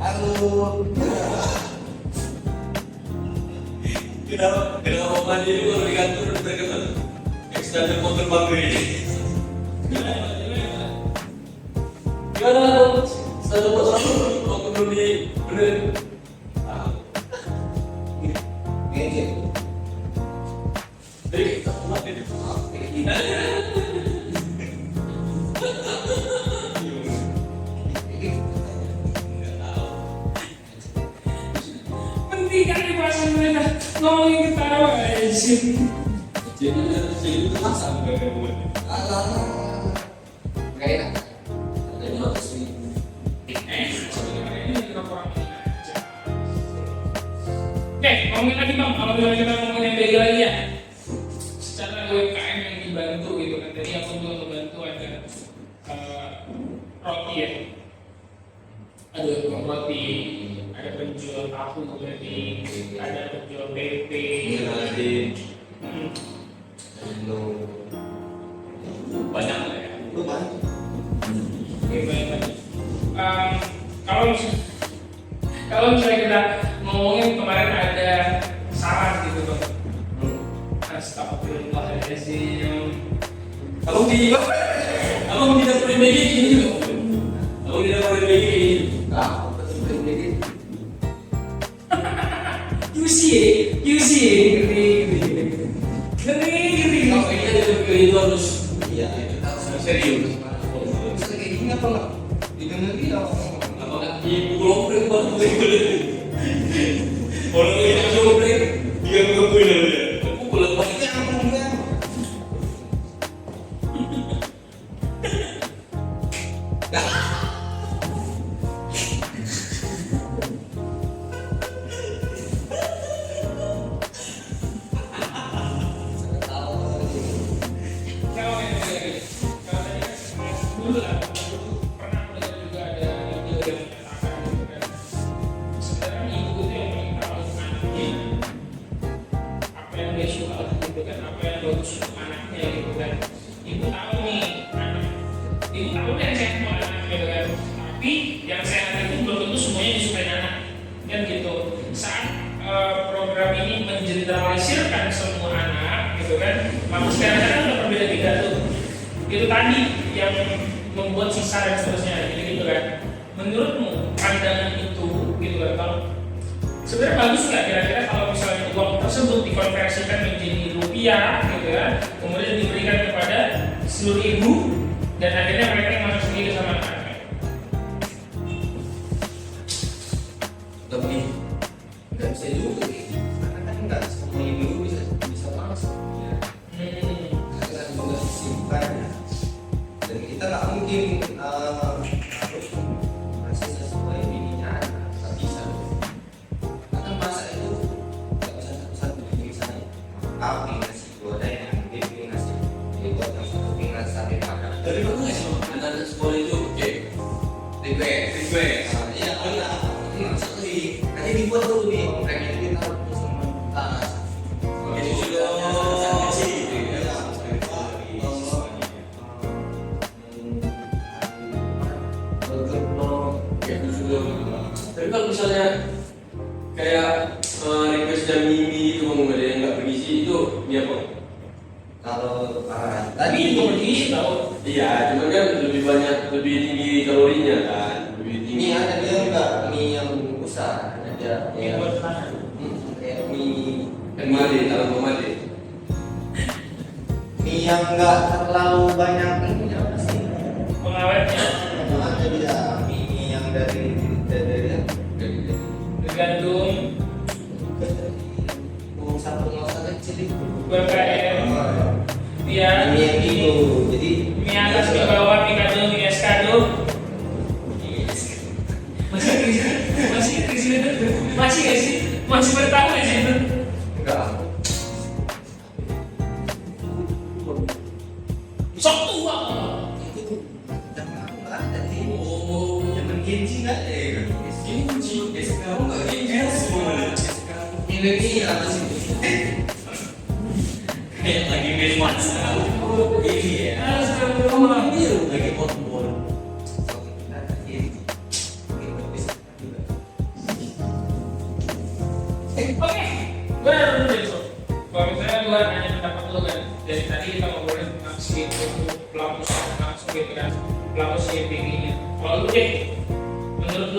Halo. Kenapa mandi itu kalau di kantor terkenal ekstender motor bangga ini? Gimana? Satu motor aku belum di benerin. Meja. Jadi kita kuat ini. Penting kan dibahas mereka ngomongin ketawa aja sih. Jadi itu pasang gak kayak gue. Alah. Gak enak. Jadi harus di Ini kita kurang aja. Oke, ngomongin lagi bang, kalau misalnya kita ngomongin yang beda lagi ya. Secara UMKM yang dibantu gitu kan, tadi aku juga ngebantu ada roti ya. Ada tukang roti, ada penjual tahu berarti, ada penjual tempe. Belum. banyak lah ya. Lu banyak. Oke, baik. Kalau misalnya kita ngomongin kemarin ada saran gitu bang. Astagfirullahaladzim. Abang tidak perlu begini gini juga. Abang tidak perlu begini. Ah, betul ini. You see, ngeri. Kalau ini ada berpikir itu harus Iya. serius. Bisa kayak gini apa enggak? Didengerin apa? Apakah ibu lompeng baru boleh? Orang ini masih lompeng, dia ngebuin aja. Pukul lepas. Itu yang aku ngomong. Kalau tadi kan dulu lah, pernah belajar juga ada ide yang menyatakan gitu kan. Sebenarnya ibu itu yang paling tahu anaknya apa yang dia suka gitu kan, apa yang bagus untuk anaknya gitu kan. Ibu tahu nih anak, ibu tahu nih yang sehat buat anak gitu kan. Tapi yang sehat itu belum tentu semuanya disukai anak kan gitu. Saat program ini mengeneralisirkan semua anak gitu kan, maka sekarang udah berbeda-beda tuh. Itu tadi yang membuat sisa dan seterusnya gitu kan. Menurutmu pandangan itu gitu kan, kalau sebenarnya bagus nggak kira-kira kalau misalnya uang tersebut dikonversikan menjadi rupiah gitu kan, kemudian diberikan kepada seluruh ibu dan akhirnya mereka yang masuk sendiri request. Iya, benar sekali. Nanti dibuat dulu nih, frame itu kita harus sama tas. Jadi sudah kecil gitu ya. Ya itu sudah. Tapi kalau misalnya kayak request dan mimi itu mau ada yang nggak bergizi itu dia apa? Kalau Tapi itu bergizi tau. Iya, cuman kan lebih banyak, lebih tinggi kalorinya kan, lebih tinggi. mie ada dia enggak mie yang besar, ada dia Yang buat makanan. kayak mie Mati, kalau mau mati. mie yang enggak terlalu banyak ini apa sih? Pengawetnya Ada dia mie yang dari bergantung satu nggak kecil itu. BPM. Dia Mie yang itu, jadi mie atas ke bawah, mie kado, mie es kado. Masih nggak sih? Masih bertahan nggak sih itu? enggak. Sok tua. Itu zaman aku nggak ada sih. Zaman Genji nggak ada ya. Genji, sekarang nggak genji semua. Ini apa sih? Kayak lagi main masa. Ini ya. Astagfirullah. Lagi football. Oke, gue ada dulu deh, Sob. Kalau misalnya gue nanya pendapat lo kan, dari tadi kita ngobrolin tentang si pelapus langsung gitu kan, pelapus si tingginya. Kalau lu deh, menurut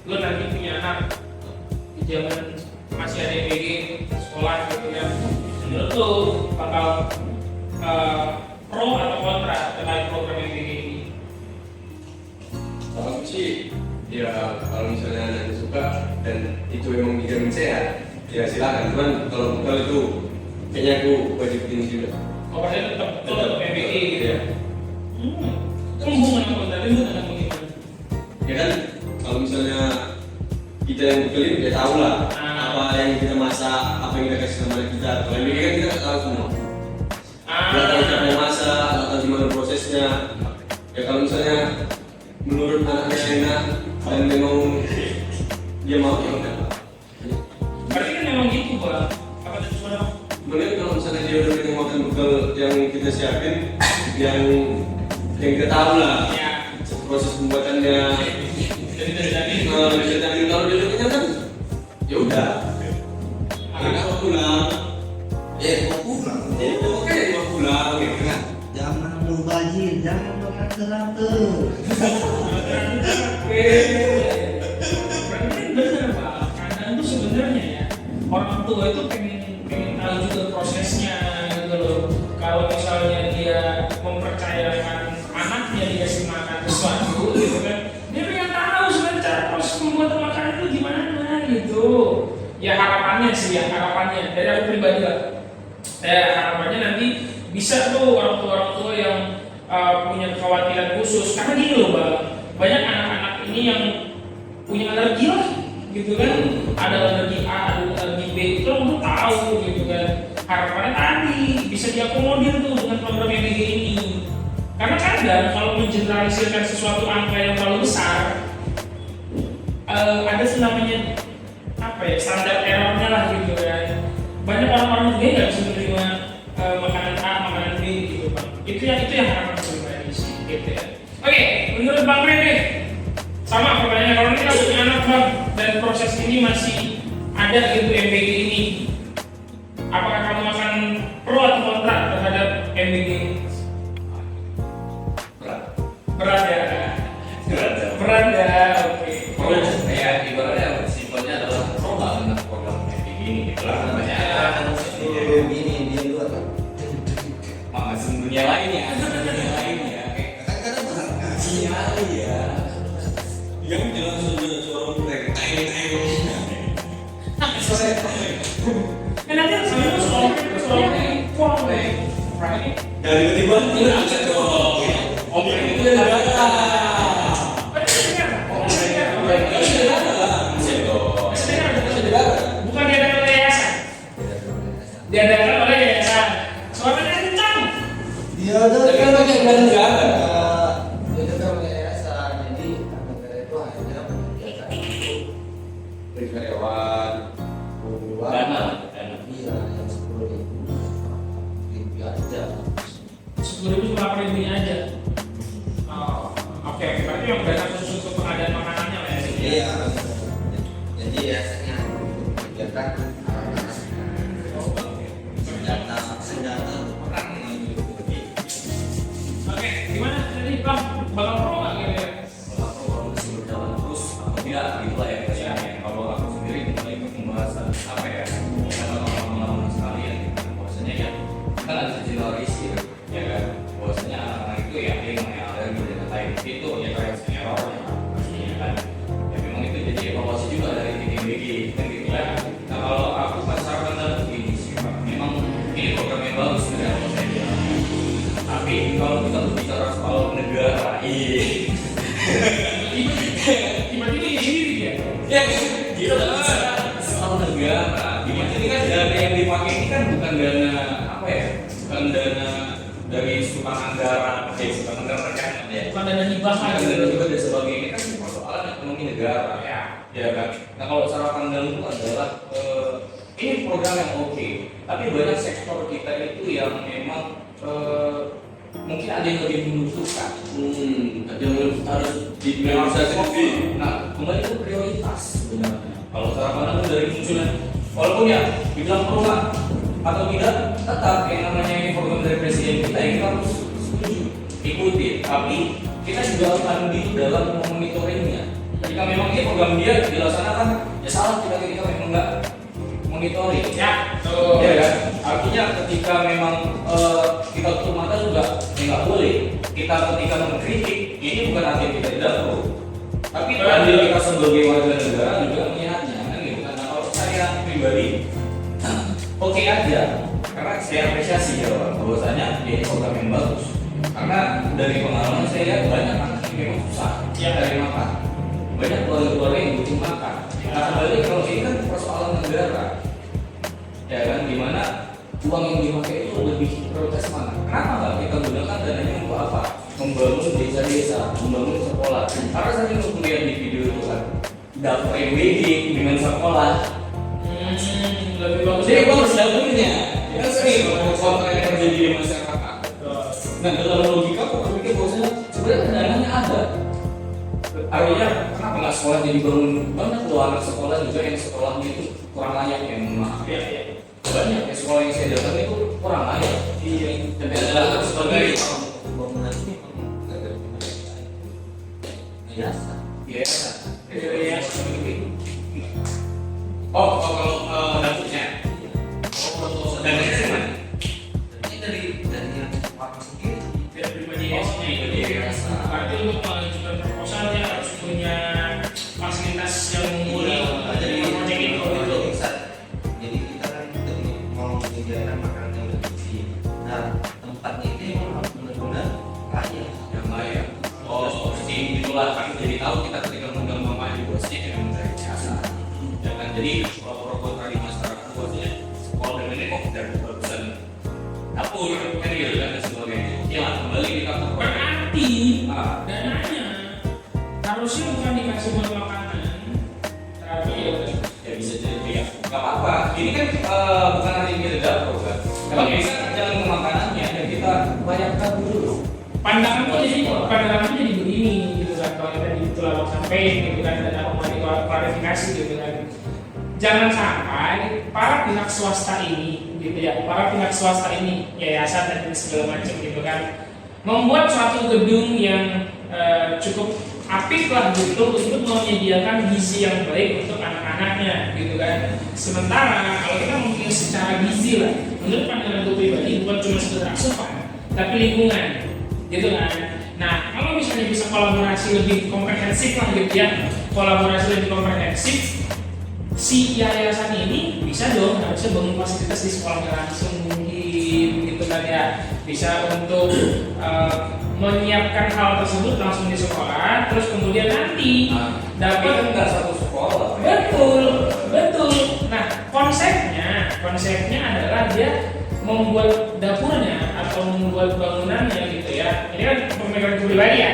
lu nanti punya anak di zaman masih ada MBG sekolah gitu kan, menurut lu bakal pro atau kontra terkait program MBG ini? Kalau aku sih, ya kalau misalnya anaknya suka dan itu memang dijamin sehat, ya silakan. Cuman kalau bukan itu, kayaknya aku wajibin juga. Oh, pasti tetap MBG gitu ya? Hubungan apa tadi lu tentang bagaimana? Ya kan, kalau misalnya kita yang bekelin, ya tahu lah apa yang kita masak, apa yang kita kasih sama anak kita. Kalau MBG kan kita nggak tahu semua. Nggak tahu siapa yang masak, nggak tahu gimana prosesnya. Ya kalau misalnya menurut anaknya enak dan memang dia mau, ya udah. Berarti kan memang gitu, Bang. Apa tadi suara? Kemudian kalau misalnya dia udah minum makan bekal yang kita siapin, yang kita tahu lah Ya, proses pembuatannya. jadi dari tadi. Jadi kalau dia udah kenyang kan, ya udah. Anak mau pulang, Mau pulang. oke mau pulang. Gitu. Jangan mubazir, jangan berlaku. Berarti benar, Pak. Kadang tuh sebenarnya ya orang tua itu pengen tahu juga prosesnya gitu loh. Kalau misalnya dia mempercayakan anaknya dikasih makan sesuatu gitu kan, dia pengen tahu sebenarnya cara proses pembuatan makanan itu gimana gitu. Ya harapannya sih, ya harapannya dari aku pribadi lah. Harapannya nanti bisa tuh orang tua yang punya kekhawatiran khusus, karena gini loh Bang, banyak anak-anak ini yang punya alergi lah gitu kan, ada alergi A, ada alergi B, itu lo tahu gitu kan. Harapannya tadi bisa diakomodir tuh dengan program MBG ini, karena kadang kalau mengeneralisirkan sesuatu angka yang terlalu besar, ada sih namanya apa ya, standar errornya lah gitu kan. Banyak orang-orang juga nggak bisa menerima makanan A, makanan B gitu Bang. Itu yang harapan pribadi sih gitu ya. Oke, menurut Bang Rene sama pertanyaannya, kalau kita punya anak Bang dan proses ini masih ada gitu MBG ini, apakah kamu akan pro atau kontra terhadap MBG? Berat ya? Berat ya, oke. Kayak ibaratnya simpelnya adalah coba anak program kayak gini gitu lah namanya. Ini dia luar. Dunia lain ya, dunia lain ya. Kan kadang berharga. Iya. Yang jelas sudah suara mereka. Nanti sebenarnya soalnya kuah Dari tiba-tiba tidak ada dong. Om itu yang ada. Bukan diadakan oleh yayasan, diadakan oleh yayasan. Suaranya kencang. Dia ada Tapi kan banyak dari negara. Dia ada oleh yayasan, jadi karyawan. Dana. Iya, yang 10.000 aja. 10.000 cuma 8.000 aja. Oh, oke. Berarti yang dana khusus untuk pengadaan makanannya lah ya. Iya. Jadi biasanya kegiatan senjata perang gitu. Oke, gimana tadi Bang? Bakal pro nggak kira-kira? Kalau masih berjalan terus atau tidak gitulah ya biasanya. Kalau aku sendiri mulai ikut pembahasan apa ya, pengalaman sekalian gitu. Bahwasanya ya kan ada generasi ya kan. Bahwasanya anak-anak itu ya dia yang ada di lain itu ya kayak senior ya kan. Ya memang itu jadi evaluasi juga dari TKBG kan gitu ya. Nah kalau aku pasaran dan begini sih Pak, memang ini program yang bagus dari apa saya bilang. Tapi kalau kita berbicara soal negara, Tiba-tiba ya sendiri dia. ya kita berbicara soal negara. Gimana ini kan dana yang dipakai ini kan bukan dana apa ya? Bukan dana dari sumber anggaran, bukan anggaran rencana ya. Bukan dana hibah Bukan gitu. dana juga dan sebagainya. Ini kan persoalan ekonomi negara ya kan. Nah kalau cara pandang itu adalah ini program yang oke, tapi banyak sektor kita itu yang memang mungkin ada yang lebih membutuhkan. Ada yang harus dipriorisasi lebih. Nah, kembali ke prioritas sebenarnya. Kalau cara pandang dari munculnya, walaupun ya dibilang perubahan atau tidak, tetap yang namanya ini program dari presiden kita yang kita harus setuju, ikuti. Tapi kita juga harus andil dalam monitoringnya. Jika memang ini program dia dilaksanakan, ya salah kita memang nggak monitoring. Ya, tuh. Ya kan? Artinya ketika memang kita tutup mata juga nggak boleh. Kita ketika mengkritik, ini bukan artinya kita tidak perlu. Tapi andil kita sebagai warga negara juga melihatnya, kan gitu kan. Nah, kalau saya pribadi, oke aja, karena saya apresiasi ya bahwasanya ini program yang bagus. Karena dari pengalaman saya lihat banyak anak yang memang susah dari makan, banyak keluarga yang butuh makan. Nah, kembali kalau ini kan persoalan negara, ya kan, dimana uang yang dipakai itu lebih prioritas mana? Kenapa nggak kita gunakan dananya untuk apa? Membangun desa-desa, membangun sekolah. Karena saya juga lihat di video itu kan, dapur MBG dengan sekolah. Lebih bagus. Jadi bagus dapurnya. Kan sering kontra yang terjadi di masyarakat. Nah dalam logika aku berpikir bahwasanya sebenarnya dananya ada. Artinya kenapa nggak sekolah jadi bangun? Banyak loh anak sekolah juga yang sekolahnya itu kurang layak yang maaf ya. Banyak ya sekolah yang saya datang itu kurang layak. Iya. Tapi adalah sebagai Bangunan ini biasa. biasa. Oh kalau dapurnya. Oh dan itu mana? Ini dari yang orang sendiri. Biar pribadi biasanya itu dia. Berarti untuk mengajukan proposal dia harus punya fasilitas yang mumpuni dari proyek itu gitu. Jadi kita kan mau menyediakan makanan yang bergizi. Nah, tempatnya itu memang benar-benar layak. Yang layak. Oh, seperti itulah kan jadi tahu kita ketika mengundang mama di bosnya yang dari jasa. Ya kan jadi pro kontra di masyarakat bosnya sekolah dan ini kok dari bagusan dapur kan gitu kan dan sebagainya. Ya kembali kita ke Berarti dananya harusnya bukan dikasih buat makanan, tapi ya udah. ya bisa jadi ya nggak apa-apa. Ini kan bukan nanti kita dapur kan. Kalau bisa jangan ke makanannya dan kita bayarkan dulu. Pandanganku jadi begini gitu kan, kalau kita di telah sampai gitu kan, dan aku mau klarifikasi gitu kan. Jangan sampai para pihak swasta ini gitu ya, para pihak swasta ini yayasan dan segala macam gitu kan, membuat suatu gedung yang cukup apik lah gitu untuk menyediakan gizi yang baik untuk anak-anaknya gitu kan. Sementara kalau kita mungkin secara gizi lah, menurut pandanganku pribadi bukan cuma sekedar asupan, tapi lingkungan gitu kan. Nah kalau misalnya bisa kolaborasi lebih komprehensif lah gitu ya, kolaborasi lebih komprehensif, si yayasan ini bisa dong harusnya bangun fasilitas di sekolahnya langsung mungkin gitu kan ya, bisa untuk menyiapkan hal tersebut langsung di sekolah, terus kemudian nanti Tapi kan dapat nggak satu sekolah. betul. Nah konsepnya adalah dia membuat dapurnya atau membuat bangunannya gitu ya. Ini kan pemikiran pribadi ya,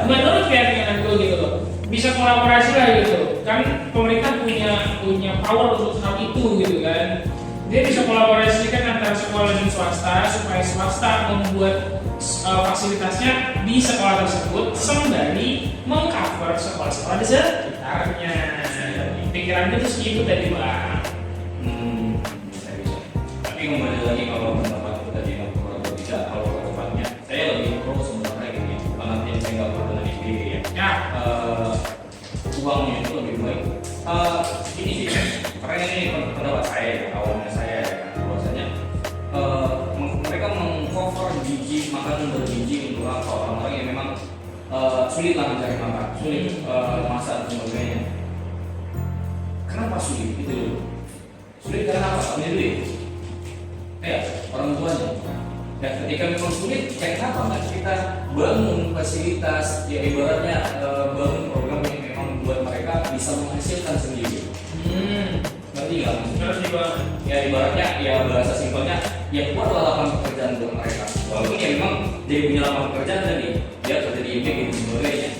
menurut keyakinanku gitu loh. Bisa kolaborasi lah gitu. kan pemerintah punya power untuk hal itu gitu kan. Dia bisa kolaborasikan antara sekolah dan swasta supaya swasta membuat fasilitasnya di sekolah tersebut sembari mengcover sekolah-sekolah di sekitarnya. Pikirannya tuh segitu tadi Bang. Bisa. Tapi kembali lagi kalau pendapat kita tadi kalau tidak kalau ke depannya, saya lebih pro sebenarnya gini. Karena nanti saya nggak perlu dengan SBY ya. Ya. Uangnya itu lebih baik. Ini sih, karena ini pendapat saya, awalnya saya ya kan, bahwasanya mereka mengcover gizi makanan bergizi untuk orang-orang yang memang sulit lah mencari makan, sulit masak dan sebagainya. Kenapa sulit gitu loh? Sulit karena apa? Punya duit. Ya, orang tuanya. Ya, ketika memang sulit, ya kenapa nggak kita bangun fasilitas, ya ibaratnya bangun program yang memang buat mereka bisa menghasilkan sendiri. Ngerti nggak? Ngerti Bang. Ya ibaratnya, ya bahasa simpelnya, ya buatlah lapangan pekerjaan buat mereka. Walaupun ya memang dia punya lapangan pekerjaan tadi, dia kerja di IMB gitu sebagainya.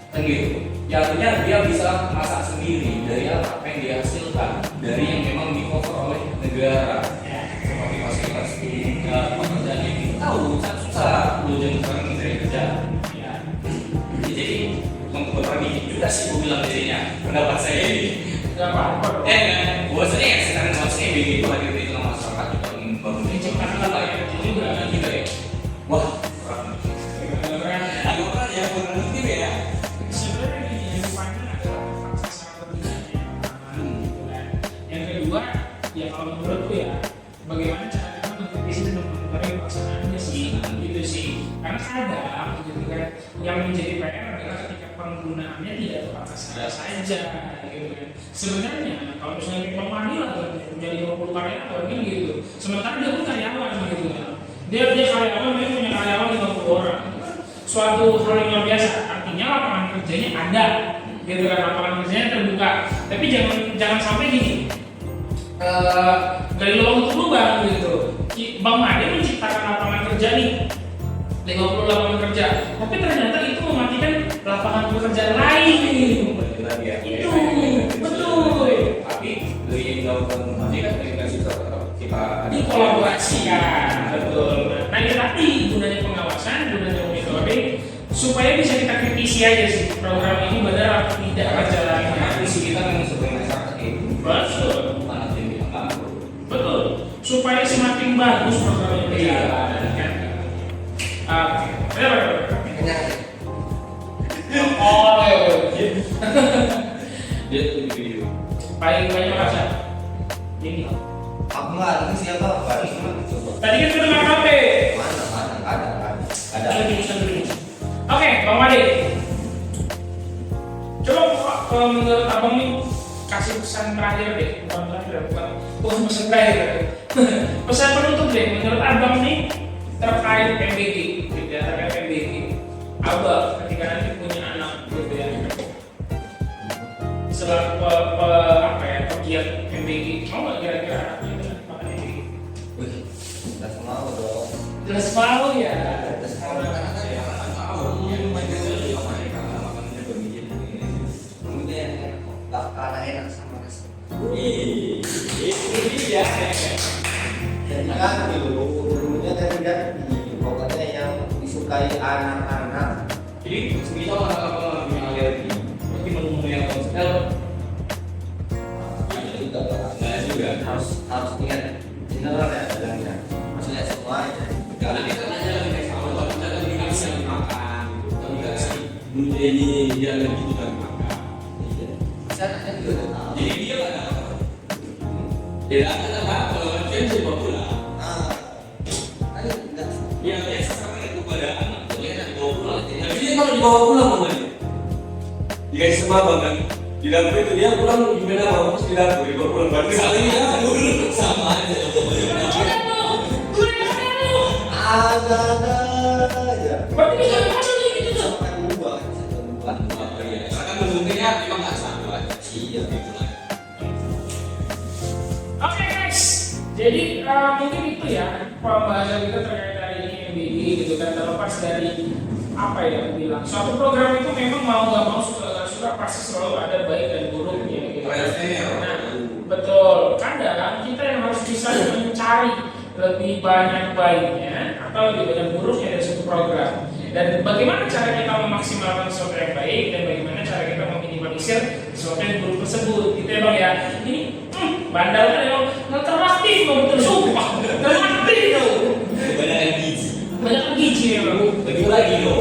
Kan gitu. Ya artinya dia bisa masak sendiri dari apa yang dia hasilkan, dari yang memang di-cover oleh negara. Seperti fasilitas pekerjaan yang kita tahu susah lu jangan sekarang mencari kerja. Ya. Jadi memperbaiki juga sih gue bilang jadinya pendapat saya ini. Gak apa-apa. Bahwasanya ya sekarang maksudnya begitu hadir di tengah masyarakat juga membangun Menciptakan lapangan kerja juga kan kita ya. Wah, Agak berat ya, produktif ya. sebenarnya yang dipandang adalah fakta sangat pentingnya. Gitu kan. Yang kedua, ya kalau menurutku ya, bagaimana cara kita mengkritisi dan mengomentari pelaksanaannya sih, gitu sih. Karena kadang, gitu kan, yang menjadi PR adalah ketika penggunaannya tidak tepat sasaran saja, gitu kan. Sebenarnya kalau misalnya kita mandi lah, punya 50 karyawan kan gitu. Sementara dia pun karyawan gitu kan. Dia karyawan, dia punya karyawan 50 orang. Suatu hal yang luar biasa, artinya lapangan kerjanya ada, gitu kan, lapangan kerjanya terbuka. Tapi jangan sampai gini, dari lubang untuk lubang gitu. Bang Made menciptakan lapangan kerja nih, 50 lapangan kerja, tapi ternyata itu mematikan lapangan pekerjaan lain. Itu betul. Tapi dari yang dilakukan tadi kan kita Dikolaborasikan, betul. Nah ini tadi gunanya pengawasan, gunanya monitoring, supaya bisa kita kritisi aja sih program ini benar atau tidak berjalan. karena visi kita memang sebagai masyarakat itu Betul. bukan nanti yang kita mampu. Betul, supaya semakin bagus program ini berjalan kan. Oke, benar. Kenyang. Oh, Dia tuh video. paling banyak rasa. Ini. Aku nggak ada siapa baru coba. Tadi kan sudah nggak HP. Mana ada. Oke, Bang Made. Coba menurut abang nih kasih pesan terakhir deh, bukan pesan terakhir. Pesan penutup deh, menurut abang nih terkait PBG, gitu ya, terkait PBG. Abang ketika nanti punya anak, gitu ya, selaku apa ya, pegiat PBG, mau nggak kira-kira anaknya makan PBG? Udah mau dong. Jelas mau ya. Udah mau. Kemudian tak kalah enak sama nasi. Ini dia. Jadi kan dulunya tadi kan pokoknya yang disukai anak-anak. Jadi misal anak-anak punya alergi, tapi menu-menu yang konsep Juga nggak juga. harus ingat general ya bilangnya. Maksudnya semuanya. Karena kita nanya lagi kayak sama kalau kita lagi ngasih makan, gitu. Kalau nggak kasih Dulu ini dia lagi itu kan makan. Saya kan juga udah tahu. Jadi dia nggak ada. Dia nggak ada kalau dia sepak bola. Kan enggak. Ya biasa sama itu pada anak. Dia kan dibawa pulang. Tapi dia kalau dibawa pulang mamanya dikasih sama abang kan. Di dapur itu dia pulang gimana mau pas di dapur dibawa pulang balik sekali di dapur sama aja. Ada aja. Berarti bisa makan nih gitu tuh. Sama buah, buah. Karena kan bentuknya memang nggak sama aja. Iya. Oke guys, jadi mungkin itu ya pembahasan kita terkait hari ini MBG gitu kan, terlepas dari apa ya aku bilang suatu program itu memang mau nggak mau suka nggak suka pasti selalu ada baik dan buruknya gitu. Harusnya Nah, betul. Kadang kita yang harus bisa mencari lebih banyak baiknya atau lebih banyak buruknya dari suatu program. Dan bagaimana cara kita memaksimalkan sesuatu yang baik dan bagaimana cara kita meminimalisir sesuatu yang buruk tersebut, gitu ya bang ya. Ini bandel kan ya, nggak teraktif bang, betul sumpah, teraktif tau. Banyak yang gizi. Banyak gizi ya bang. Bagi lagi dong.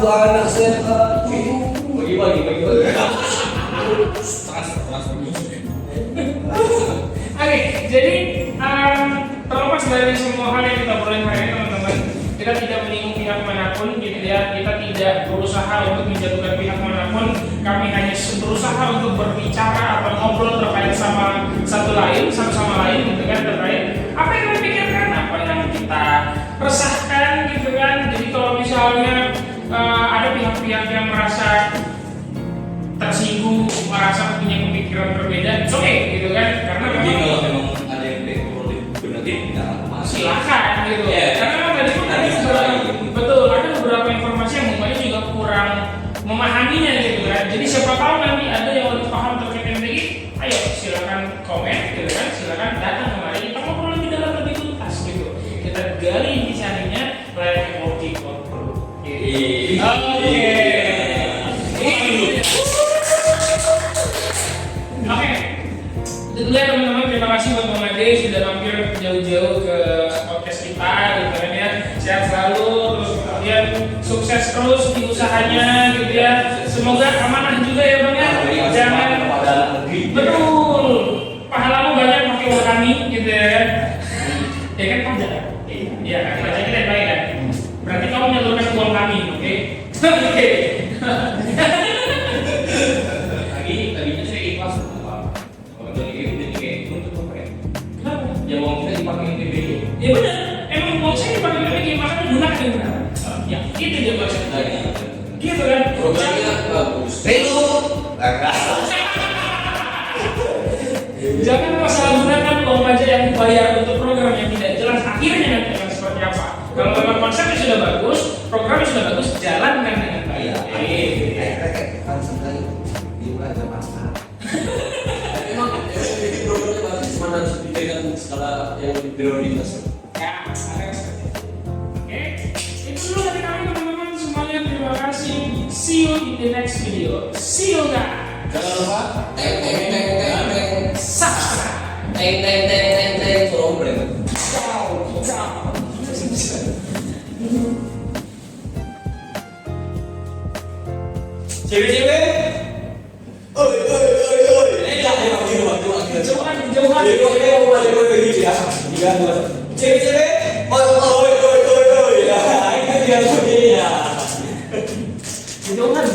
Dua anak saya Bagi. Oke, jadi terlepas dari semua hal yang kita obrolin hari ini teman-teman, kita tidak menyinggung pihak manapun gitu ya, kita tidak berusaha untuk menjatuhkan pihak manapun, kami hanya berusaha untuk berbicara atau ngobrol terkait sama satu sama lain gitu kan, terkait apa yang kami pikirkan, apa yang kita resahkan gitu kan. Jadi kalau misalnya ada pihak-pihak yang merasa tersinggung, merasa punya pemikiran berbeda, it's okay gitu kan, karena Jadi memang kalau memang ada yang perlu dibenerin, nggak apa-apa. silakan gitu. Iya. Karena memang tadi pun ada betul ada beberapa informasi yang mungkin juga kurang memahaminya gitu kan. Jadi siapa tahu nanti ada yang lebih paham terkait MTI, ayo silakan komen gitu kan, silakan datang kemari kita ngobrol lebih dalam lebih tuntas gitu. Kita gali intisarinya layaknya kopi kopi. Oke. Oke, tentunya teman-teman terima kasih buat Bang Ade sudah mampir jauh-jauh ke podcast kita gitu kan ya. Sehat selalu, terus kemudian sukses terus di usahanya gitu ya. Semoga amanah juga ya Bang ya. Jangan betul, pahalamu banyak pakai uang kami gitu ya. Ya kan pajak kan? Iya kan, pajak kita yang baik kan. Berarti kamu menyalurkan uang kami, oke? Oke. Tadinya saya ikhlas apa? Kalau jadi kayak untuk apa ya? Kenapa? Ya uang kita dipakai PBG. Ya benar, emang uang saya dipakai PPG makanya gunakan yang benar. Ya, itu dia maksudnya. Gitu kan? Programnya bagus. Itu Jangan masalah gunakan uang pajak yang dibayar untuk program yang tidak jelas akhirnya nanti akan seperti apa. Kalau memang konsepnya sudah bagus, programnya sudah bagus, jalankan dengan baik. langsung kali di aja masalah. Emang programnya bagus, cuma harus dipegang skala yang prioritas. Ya, ada seperti itu. Oke, itu dulu dari kami teman-teman semuanya. Terima kasih. See you in the next video. See you guys. Jangan lupa Subscribe. problem. Ciao. Cewek-cewek, oi. Jauhan. Cewek-cewek, oi. Nah, itu dia. Jauhan.